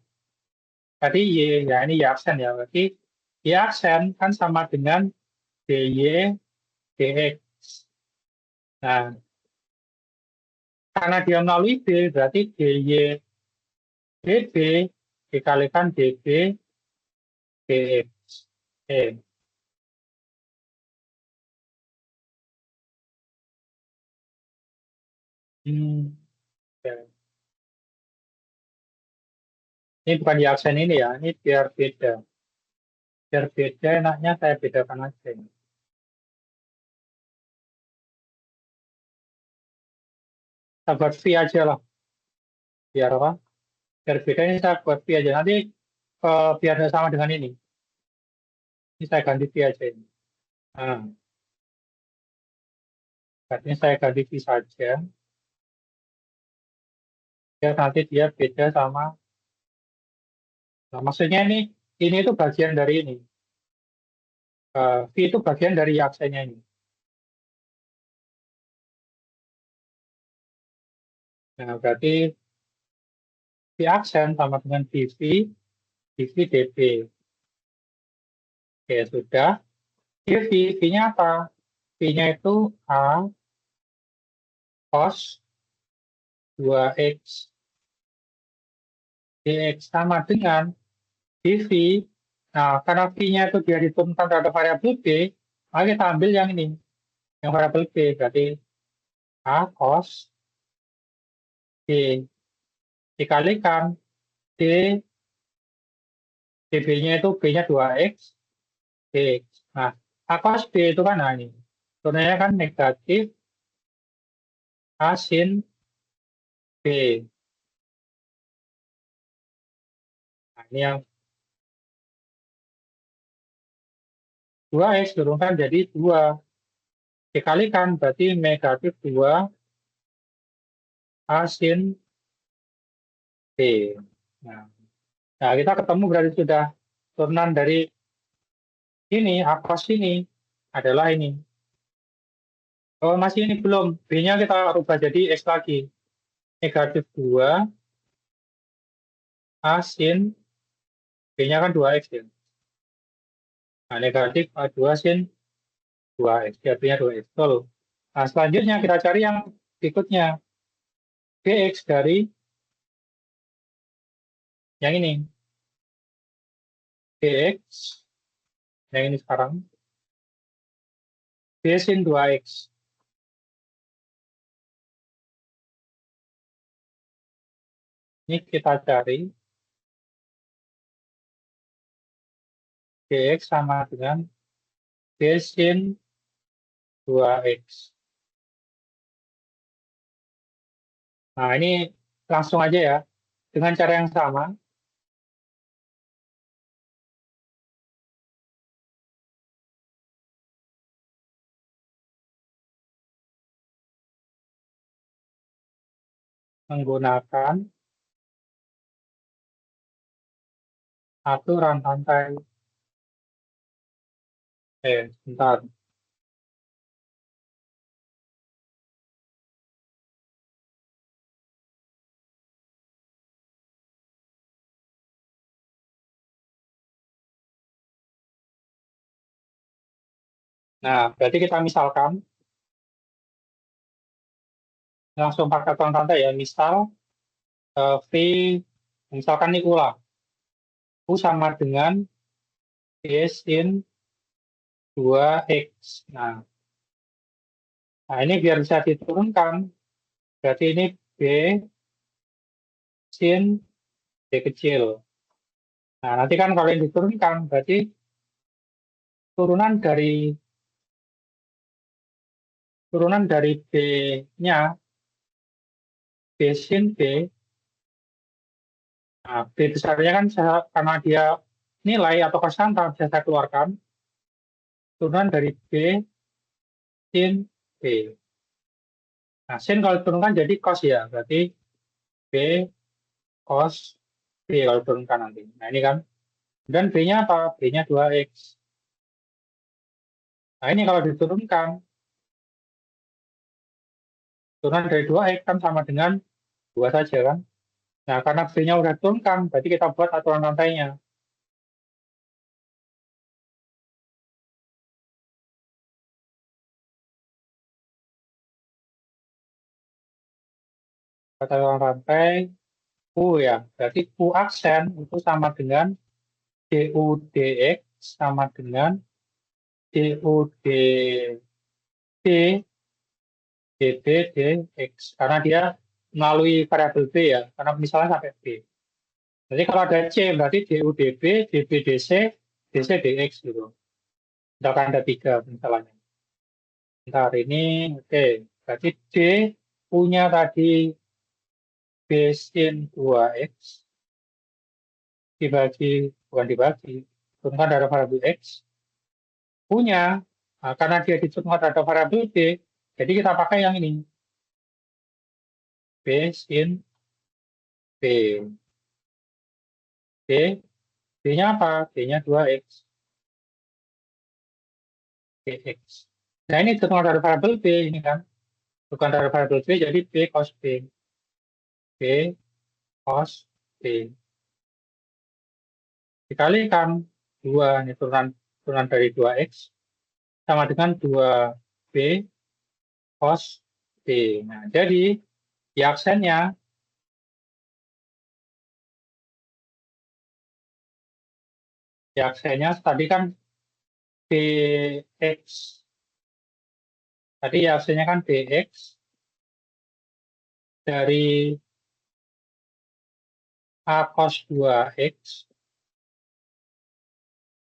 tadi Y, ya ini Y aksen ya. Berarti Y aksen kan sama dengan DY, DX. Nah, karena dia melalui B, berarti DY, DB dikalikan DB, DX. Oke. Oke. Ini bukan Y aksen ini ya, ini biar beda. Biar beda, enaknya saya bedakan aja. Kita buat V aja lah. Biar apa? Biar beda ini saya buat V aja. Nanti biar sama dengan ini. Ini saya ganti V aja ini. Nah, artinya saya ganti V saja. Biar nanti dia beda sama. Nah, maksudnya ini itu bagian dari ini. V itu bagian dari aksennya ini. Nah, berarti V aksen sama dengan DV, DV DB. Oke, sudah. DV, V-nya apa? V-nya itu A cos 2X dx sama dengan dV. Nah, karena V-nya itu dia diturunkan terhadap variabel B, maka kita ambil yang ini, yang variabel B. Berarti A cos D dikalikan D, dB-nya itu B-nya 2X, dx. Nah, A cos B itu kan, nah ini, turunannya kan negatif A sin B. Nah, ini yang 2X turunkan jadi 2. Dikalikan berarti negatif 2 A sin B. Nah, nah, kita ketemu berarti sudah turunan dari ini, A cos ini adalah ini. Oh, masih ini belum. B-nya kita rubah jadi X lagi. Negatif 2 A sin B-nya kan 2X ya. Nah, negatif A2 sin 2X. Ya, B-nya 2X. Betul. Nah, selanjutnya kita cari yang berikutnya. Bx dari yang ini. Bx, yang ini sekarang. B sin 2X. Ini kita cari. Bx sama dengan B sin 2X. Nah, ini langsung aja ya. Dengan cara yang sama. Menggunakan aturan rantai. Bentar. Nah, berarti kita misalkan langsung pakai aturan rantai ya. Misal V, misalkan ini U lah. U sama dengan B sin 2X. Nah, ini biar bisa diturunkan. Berarti ini B sin B kecil. Nah, nanti kan kalau yang diturunkan, berarti turunan dari B-nya, B sin B. Nah, B besarnya kan karena dia nilai atau konstanta bisa saya keluarkan. Turunan dari B sin B. Nah, sin kalau diturunkan jadi cos ya. Berarti B cos B kalau diturunkan nanti. Nah, ini kan. Dan B-nya apa? B-nya 2X. Nah, ini kalau diturunkan, turunan dari 2X kan sama dengan 2 saja kan. Nah, karena B-nya udah diturunkan, berarti kita buat aturan rantainya. Aturan rantai Q ya, berarti Q aksen itu sama dengan DU dx sama dengan DU dt dt dx. Karena dia melalui variabel B ya, karena misalnya sampai B. Jadi kalau ada C berarti DU db, db dc, dc dx gitu. Misalkan ada 3 misalnya. Bentar ini, oke. Berarti D punya tadi B sin 2X bukan dibagi, turunkan dari variabel X, punya, nah, karena dia diturunkan dari variabel B, jadi kita pakai yang ini, B sin B. B, B-nya apa? B-nya 2X, dx. Nah ini diturunkan dari variabel B, ini kan, bukan dari variabel B, jadi B cos B. B cos B. Dikalikan 2, ini turunan dari 2X, sama dengan 2B cos B. Nah, jadi di aksennya, tadi kan dx. Tadi aksennya kan dx dari A cos 2X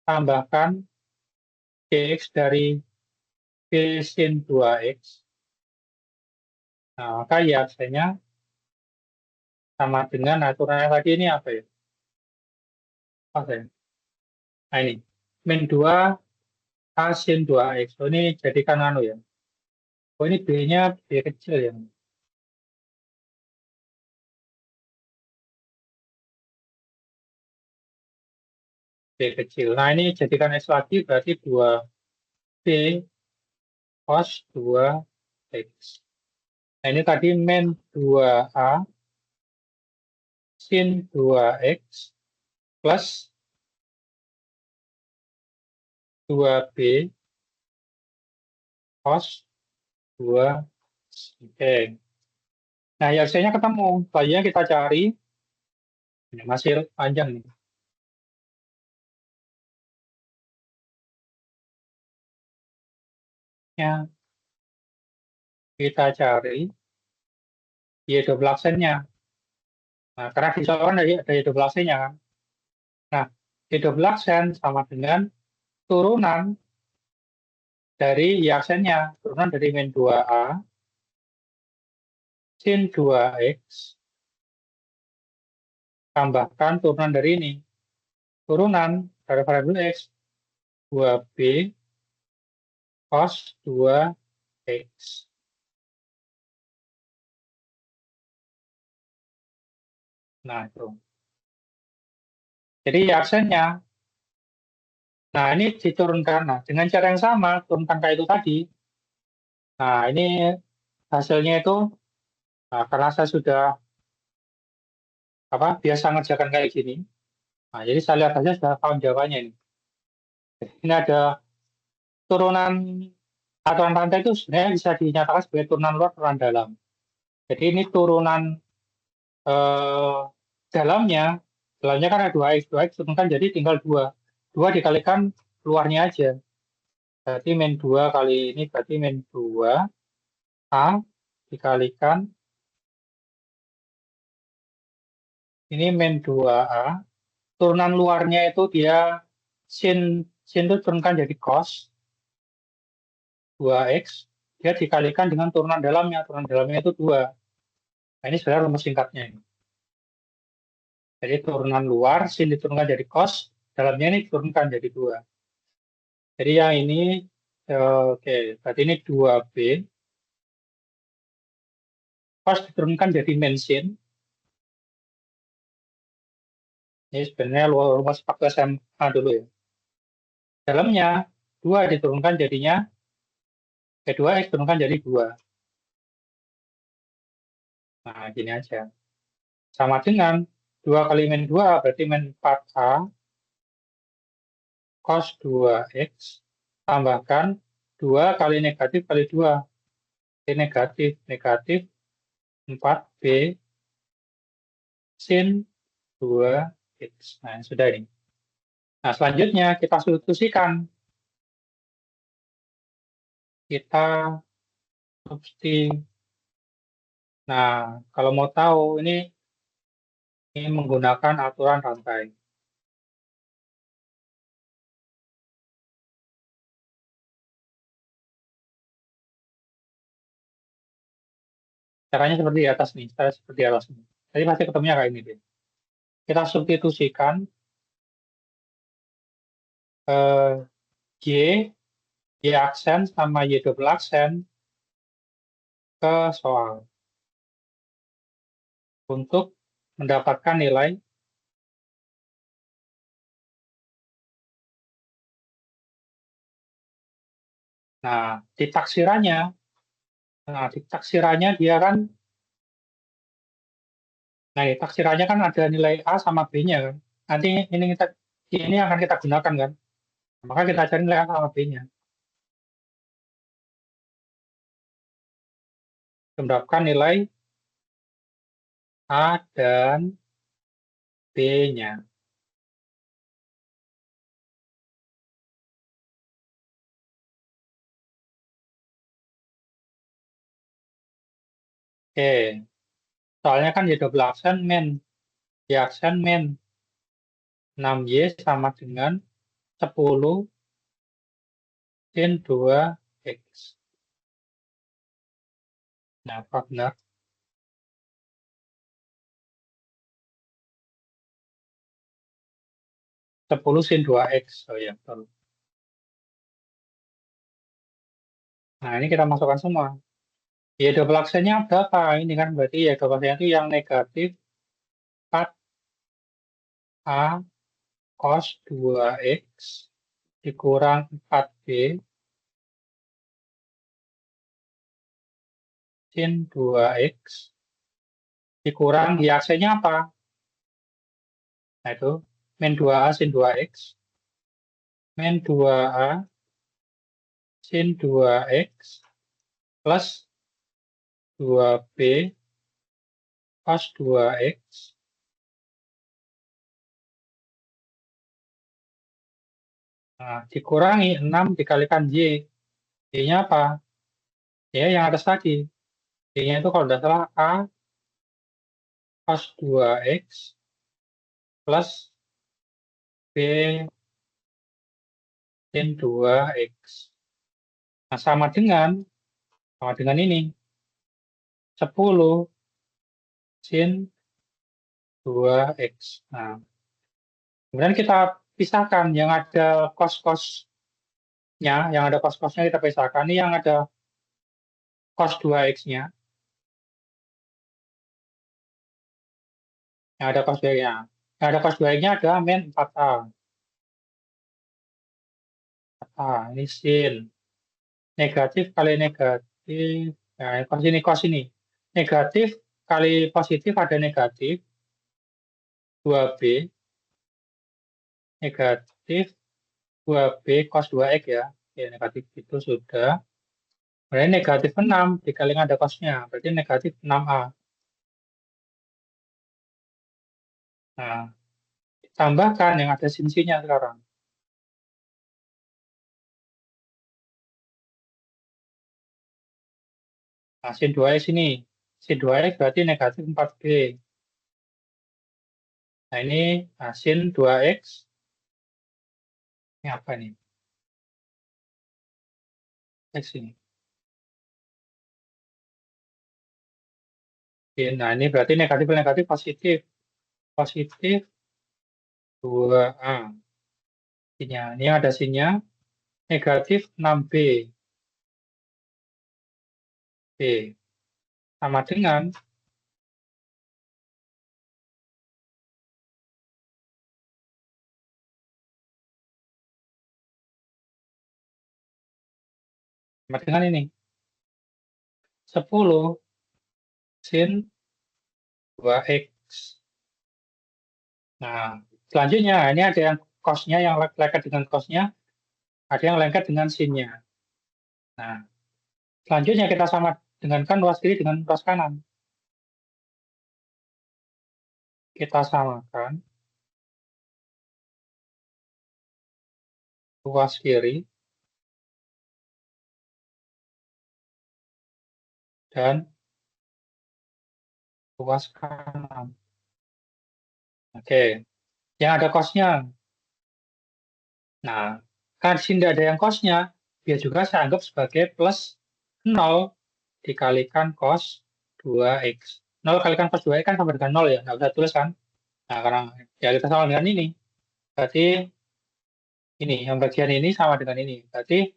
tambahkan dx dari B sin 2X. Nah, maka ya aksennya sama dengan aturannya tadi ini apa ya? Apa ya? Nah ini, min 2 A sin 2X. Oh, ini jadikan anu ya. Oh, ini B-nya B kecil ya. B kecil. Nah, ini jadikan X lagi berarti 2B cos 2X. Nah, ini tadi min 2A sin 2X plus 2B cos 2. Oke. Nah, ya hasilnya ketemu. Selanjutnya kita cari. Ini masih panjang nih. Ya, kita cari Y double aksennya. Nah, karena disoalkan ada Y double aksennya kan. Nah, Y double aksen sama dengan turunan dari Y aksennya. Turunan dari min 2A sin 2X tambahkan turunan dari ini. Turunan dari variabel X 2B cos 2X. Nah, itu. Jadi aksennya, nah ini diturunkan. Nah, dengan cara yang sama, turunkan kayak itu tadi. Nah, ini hasilnya itu, nah, karena saya sudah biasa ngerjakan kayak gini. Nah, jadi saya lihat aja sudah tahu jawabannya ini. Ini ada turunan aturan rantai itu sebenarnya bisa dinyatakan sebagai turunan luar, turunan dalam. Jadi ini turunan eh, dalamnya kan ada 2X, 2X turunkan jadi tinggal 2. 2 dikalikan luarnya aja. Berarti min 2 kali ini berarti min 2 A dikalikan ini min 2A. Turunan luarnya itu dia sin itu turunkan jadi cos 2X. Dia dikalikan dengan turunan dalamnya. Turunan dalamnya itu 2. Nah, ini sebenarnya rumus singkatnya ini. Jadi turunan luar sin diturunkan jadi cos, dalamnya ini diturunkan jadi 2. Jadi yang ini oke, berarti ini 2B. Cos diturunkan jadi min sin. Ini sebenarnya rumus waktu SMA dulu ya. Dalamnya 2 diturunkan jadinya, 2x turunkan jadi 2. Nah, gini aja. Sama dengan 2 kali min 2 berarti min 4a cos 2x tambahkan 2 kali negatif kali 2. Jadi negatif, negatif 4b sin 2x. Nah, sudah ini. Nah, selanjutnya kita substitusikan. Kita substitusi. Nah, kalau mau tahu ini menggunakan aturan rantai. Caranya seperti di atas nih, cara seperti di atas nih. Tadi pasti ketemunya kayak ini deh. Kita substitusikan Y, Y aksen sama Y double aksen ke soal. Untuk mendapatkan nilai. Nah, di taksirannya dia kan, nah di taksirannya kan ada nilai A sama B-nya kan. Nanti ini akan kita gunakan kan. Maka kita cari nilai A sama B-nya. Mendapatkan nilai A dan B-nya. Oke, soalnya kan Y double aksen min. Y aksen min 6Y sama dengan 10 sin 2X. Nah, apa benar? 10 sin 2X. Oh ya, betul. Nah, ini kita masukkan semua. Ya, double aksennya berapa? Ini kan berarti ya double aksennya itu yang negatif 4A cos 2X dikurang 4B sin 2X dikurang di aksennya apa? Nah, itu min 2A sin 2X min 2A sin 2X plus 2B cos 2X. Nah, dikurangi 6 dikalikan Y. Y-nya apa? Y yang atas tadi. Y-nya itu kalau tidak salah A cos 2X plus B sin 2X. Nah, sama dengan ini. 10 sin 2X. Nah, kemudian kita pisahkan yang ada cos-cosnya, yang ada cos-cosnya kita pisahkan. Ini yang ada cos 2X-nya. Yang ada cos 2X-nya. Yang ada cos 2X-nya ada min 4A. Ini sin. Negatif kali negatif. Nah, cos ini. Negatif kali positif ada negatif. 2B. Negatif 2B cos 2X ya. Ya, negatif itu sudah. Berarti negatif 6 dikali ada cosnya. Berarti negatif 6A. Nah, tambahkan yang ada sin-nya sekarang. Nah, sin 2X ini. Sin 2X berarti negatif 4B. Nah, ini sin 2X. Ini apa nih? X ini. Oke, nah, ini berarti negatif positif. Positif 2A. Sinnya. Ini ada sinnya. Negatif 6B. B. Sama dengan Sama dengan ini. 10 sin 2x. Nah, selanjutnya ini ada yang cos-nya yang lengket dengan cos-nya, ada yang lengket dengan sin-nya. Nah, selanjutnya kita sama dengankan ruas kiri dengan ruas kanan. Kita samakan ruas kiri dan ruas kanan. Oke, yang ada cos-nya. Nah, kan sini tidak ada yang cos-nya, dia juga saya anggap sebagai plus 0 dikalikan cos 2x. 0 kalikan cos 2x kan sama dengan 0 ya, nggak usah tulis kan? Nah, karena ya kita sama dengan ini. Berarti ini, yang bagian ini sama dengan ini. Berarti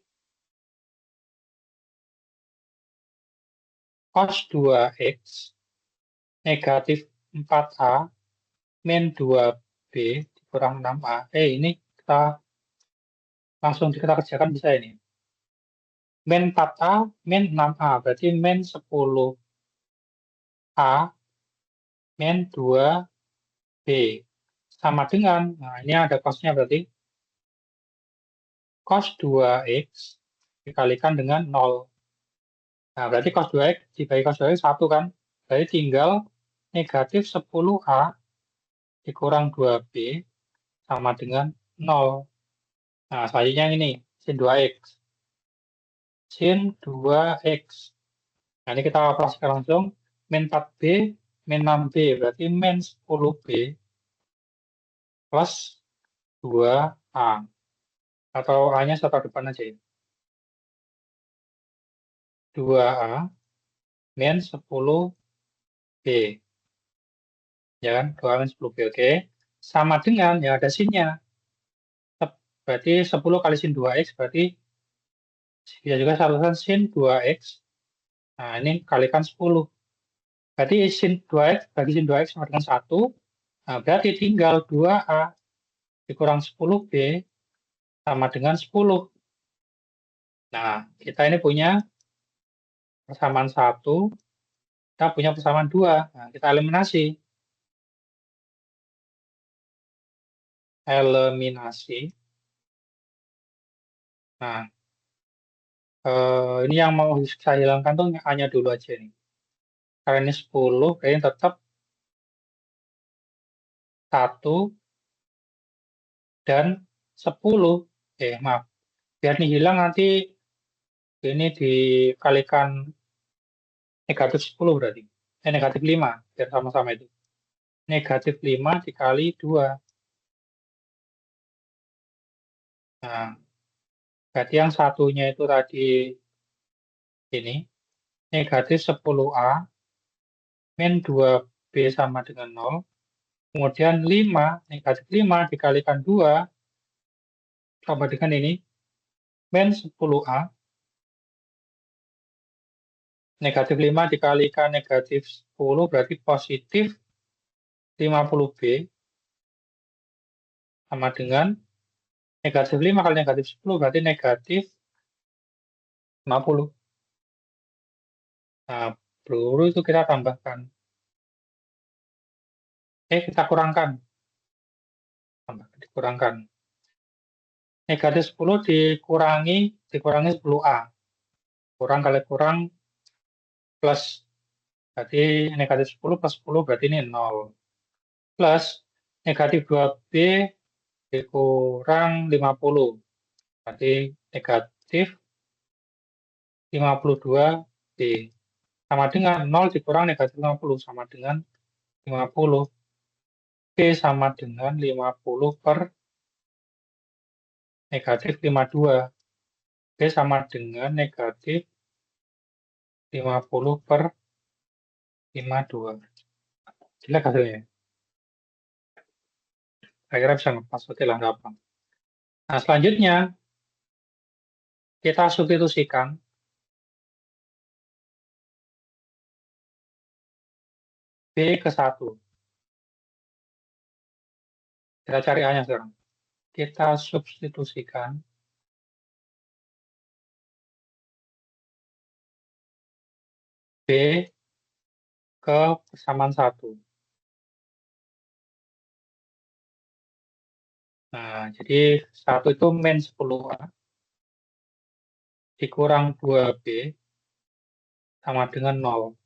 cos 2x negatif 4a min 2b dikurang 6a. Ini kita langsung kita kerjakan bisa ini. Min 4a min 6a, berarti min 10a min 2b. Sama dengan, nah ini ada cosnya berarti cos 2x dikalikan dengan 0. Nah, berarti cos 2x dibagi cos 2x 1 kan? Berarti tinggal negatif 10a dikurang 2b sama dengan 0. Nah, selanjutnya ini, sin 2x. Sin 2x. Nah, ini kita operasikan langsung. Min 4b, min 6b. Berarti min 10b plus 2a. Atau a-nya saya taruh depan aja ya. 2a min 10b. Ya kan? 2 min 10b, oke. Sama dengan, ya ada sinnya. Berarti 10 kali sin 2x, berarti bisa juga saya tuliskan sin 2x. Nah, ini kalikan 10. Berarti sin 2x bagi sin 2x sama dengan 1. Nah, berarti tinggal 2a dikurang 10b sama dengan 10. Nah, kita ini punya persamaan 1, kita punya persamaan 2. Nah, kita eliminasi. Eliminasi. Nah, ini yang mau saya hilangkan tuh hanya dulu aja nih. Karena ini 10, kayaknya tetap 1 dan 10. Maaf. Biar ini hilang nanti ini dikalikan negatif 10 berarti. Negatif 5, biar sama-sama itu. Negatif 5 dikali 2. Nah, berarti yang satunya itu tadi ini, negatif 10a min 2b sama dengan 0. Kemudian 5, negatif 5 dikalikan 2, sama dengan ini, min 10a. Negatif 5 dikalikan negatif 10 berarti positif 50b sama dengan negatif 5 kali negatif 10 berarti negatif 50. Nah, peluru itu kita tambahkan. Kita kurangkan. Dikurangkan. Negatif 10 dikurangi 10a. Kurang kali kurang plus. Berarti negatif 10 plus 10 berarti ini 0. Plus negatif 2b dikurang 50. Berarti negatif 52b. Sama dengan 0 dikurang negatif 50 sama dengan 50. B sama dengan 50 per negatif 52. B sama dengan negatif 50 per 52. Jelek hasilnya. Akhirnya bisa ngepas, oke lah, nggak apa. Nah, selanjutnya kita substitusikan B ke 1. Kita cari A-nya sekarang. Kita substitusikan ke persamaan 1. Nah, jadi 1 itu min 10A dikurang 2B sama dengan 0.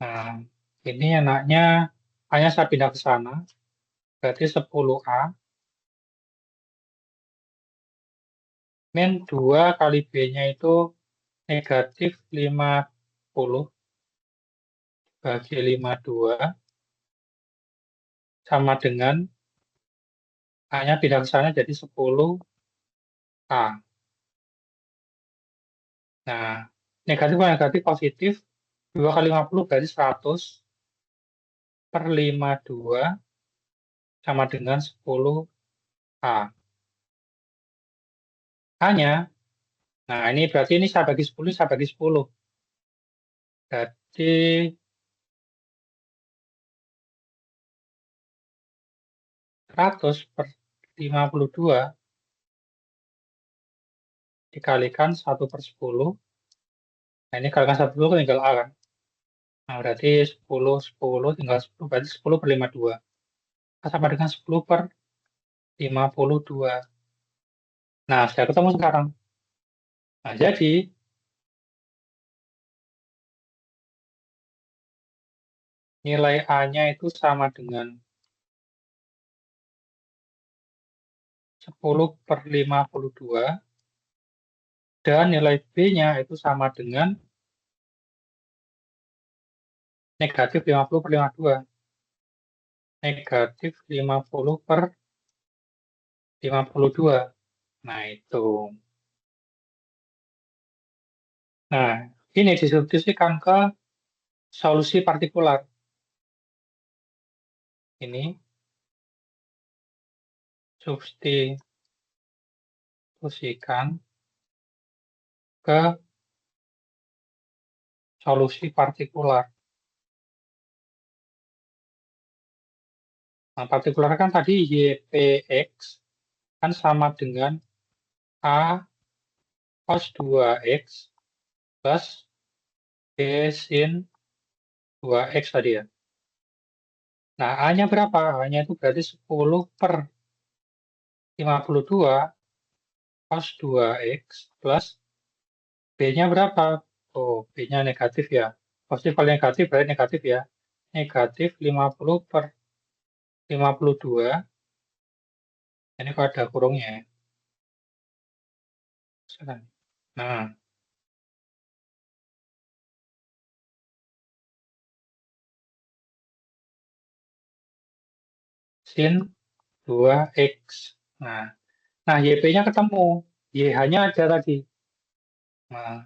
Nah, ini enaknya hanya saya pindah ke sana, berarti 10A min 2 kali B-nya itu negatif 50 bagi 52 sama dengan A-nya pindah ke sana jadi 10A. Nah, negatif kali negatif positif, 2 kali 50 berarti 100 per 52 sama dengan 10A. Hanya, nah ini berarti ini saya bagi 10, saya bagi 10. Berarti 100 per 52 dikalikan 1 per 10. Nah, ini kalikan 1 per 10 tinggal A kan. Nah, berarti 10, 10 tinggal 10, berarti 10 per 52. Sama dengan 10 per 52. Nah, sudah ketemu sekarang. Nah, jadi nilai A-nya itu sama dengan 10 per 52 dan nilai B-nya itu sama dengan negatif 50 per 52. Negatif 50 per 52. Nah, itu. Nah, ini disubstitusikan ke solusi partikular. Ini substitusikan ke solusi partikular. Nah, partikular kan tadi YPX kan sama dengan A cos 2X plus B sin 2X tadi ya. Nah, A-nya berapa? A-nya itu berarti 10 per 52 cos 2X plus B-nya berapa? Oh, B-nya negatif ya. Positif kali negatif berarti negatif ya. Negatif 50 per 52. Ini kalau ada kurungnya ya. Nah, sin 2X. Nah, YP-nya ketemu. YH-nya ada tadi. Nah,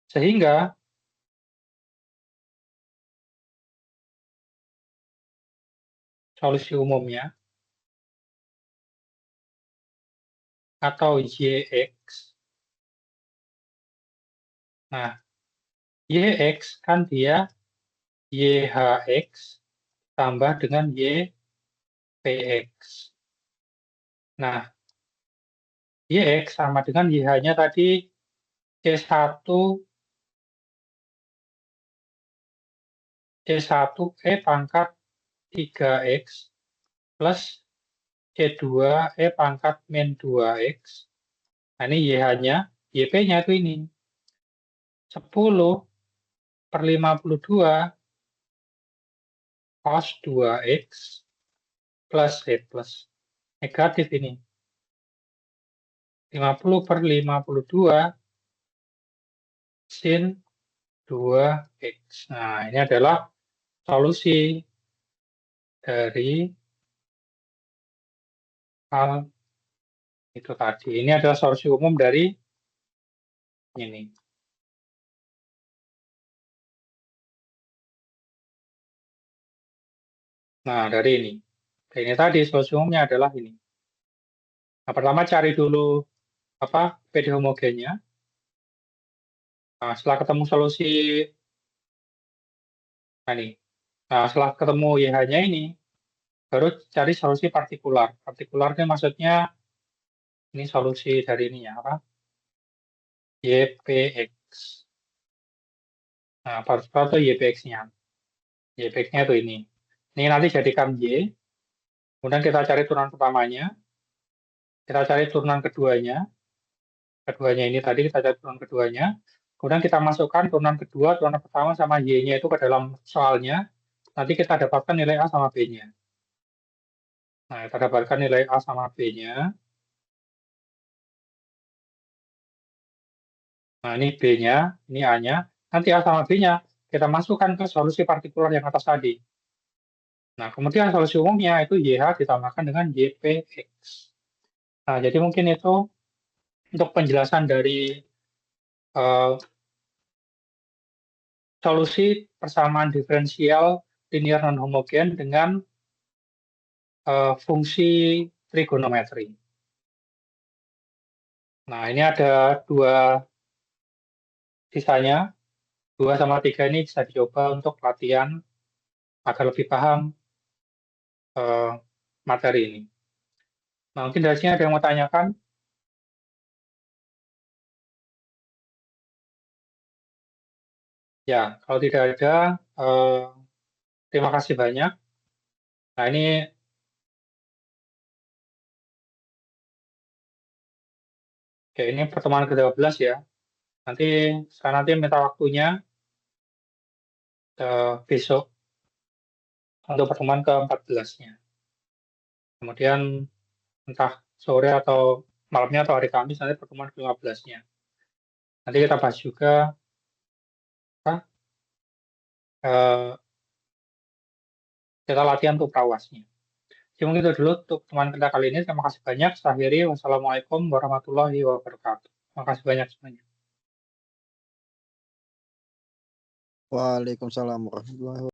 sehingga solusi umumnya atau YX. Nah, YX kan dia YHX tambah dengan YPX. Nah, YX sama dengan YH-nya tadi C1 E pangkat 3X plus C2 E pangkat min 2X. Nah, ini YH-nya, YP-nya itu ini. 10 per 52 cos 2X plus plus negatif ini. 50 per 52 sin 2X. Nah, ini adalah solusi dari hal itu tadi. Ini adalah solusi umum dari ini. Nah, dari ini. Ini tadi solusi umumnya adalah ini. Nah, pertama cari dulu apa PD homogennya. Nah, setelah ketemu solusi nah, setelah ketemu YH-nya ini, baru cari solusi partikular. Partikular itu maksudnya ini solusi dari ini ya, apa? YPX. Nah, baris bawah itu YPX-nya. YPX-nya itu ini. Ini nanti jadikan Y, kemudian kita cari turunan pertamanya, kita cari turunan keduanya, keduanya ini tadi kita cari turunan keduanya, kemudian kita masukkan turunan kedua, turunan pertama sama Y-nya itu ke dalam soalnya, nanti kita dapatkan nilai A sama B-nya. Nah, kita dapatkan nilai A sama B-nya. Nah, ini B-nya, ini A-nya. Nanti A sama B-nya kita masukkan ke solusi partikular yang atas tadi. Nah, kemudian solusi umumnya itu YH ditambahkan dengan YPX. Nah, jadi mungkin itu untuk penjelasan dari eh, solusi persamaan diferensial linear non homogen dengan fungsi trigonometri. Nah, ini ada dua sisanya. 2 sama 3 ini bisa dicoba untuk latihan agar lebih paham materi ini. Nah, mungkin dari sini ada yang mau tanyakan? Ya, kalau tidak ada, terima kasih banyak. Nah, ini oke, ini pertemuan ke-12 ya. Nanti saya nanti minta waktunya besok untuk pertemuan ke-14-nya. Kemudian entah sore atau malamnya atau hari Kamis nanti pertemuan ke-15-nya. Nanti kita bahas juga apa, eh, kita latihan untuk prawasnya. Jadi mungkin itu dulu untuk teman kita kali ini. Terima kasih banyak. Saya akhiri. Wassalamualaikum warahmatullahi wabarakatuh. Terima kasih banyak semuanya. Waalaikumsalam warahmatullahi wabarakatuh.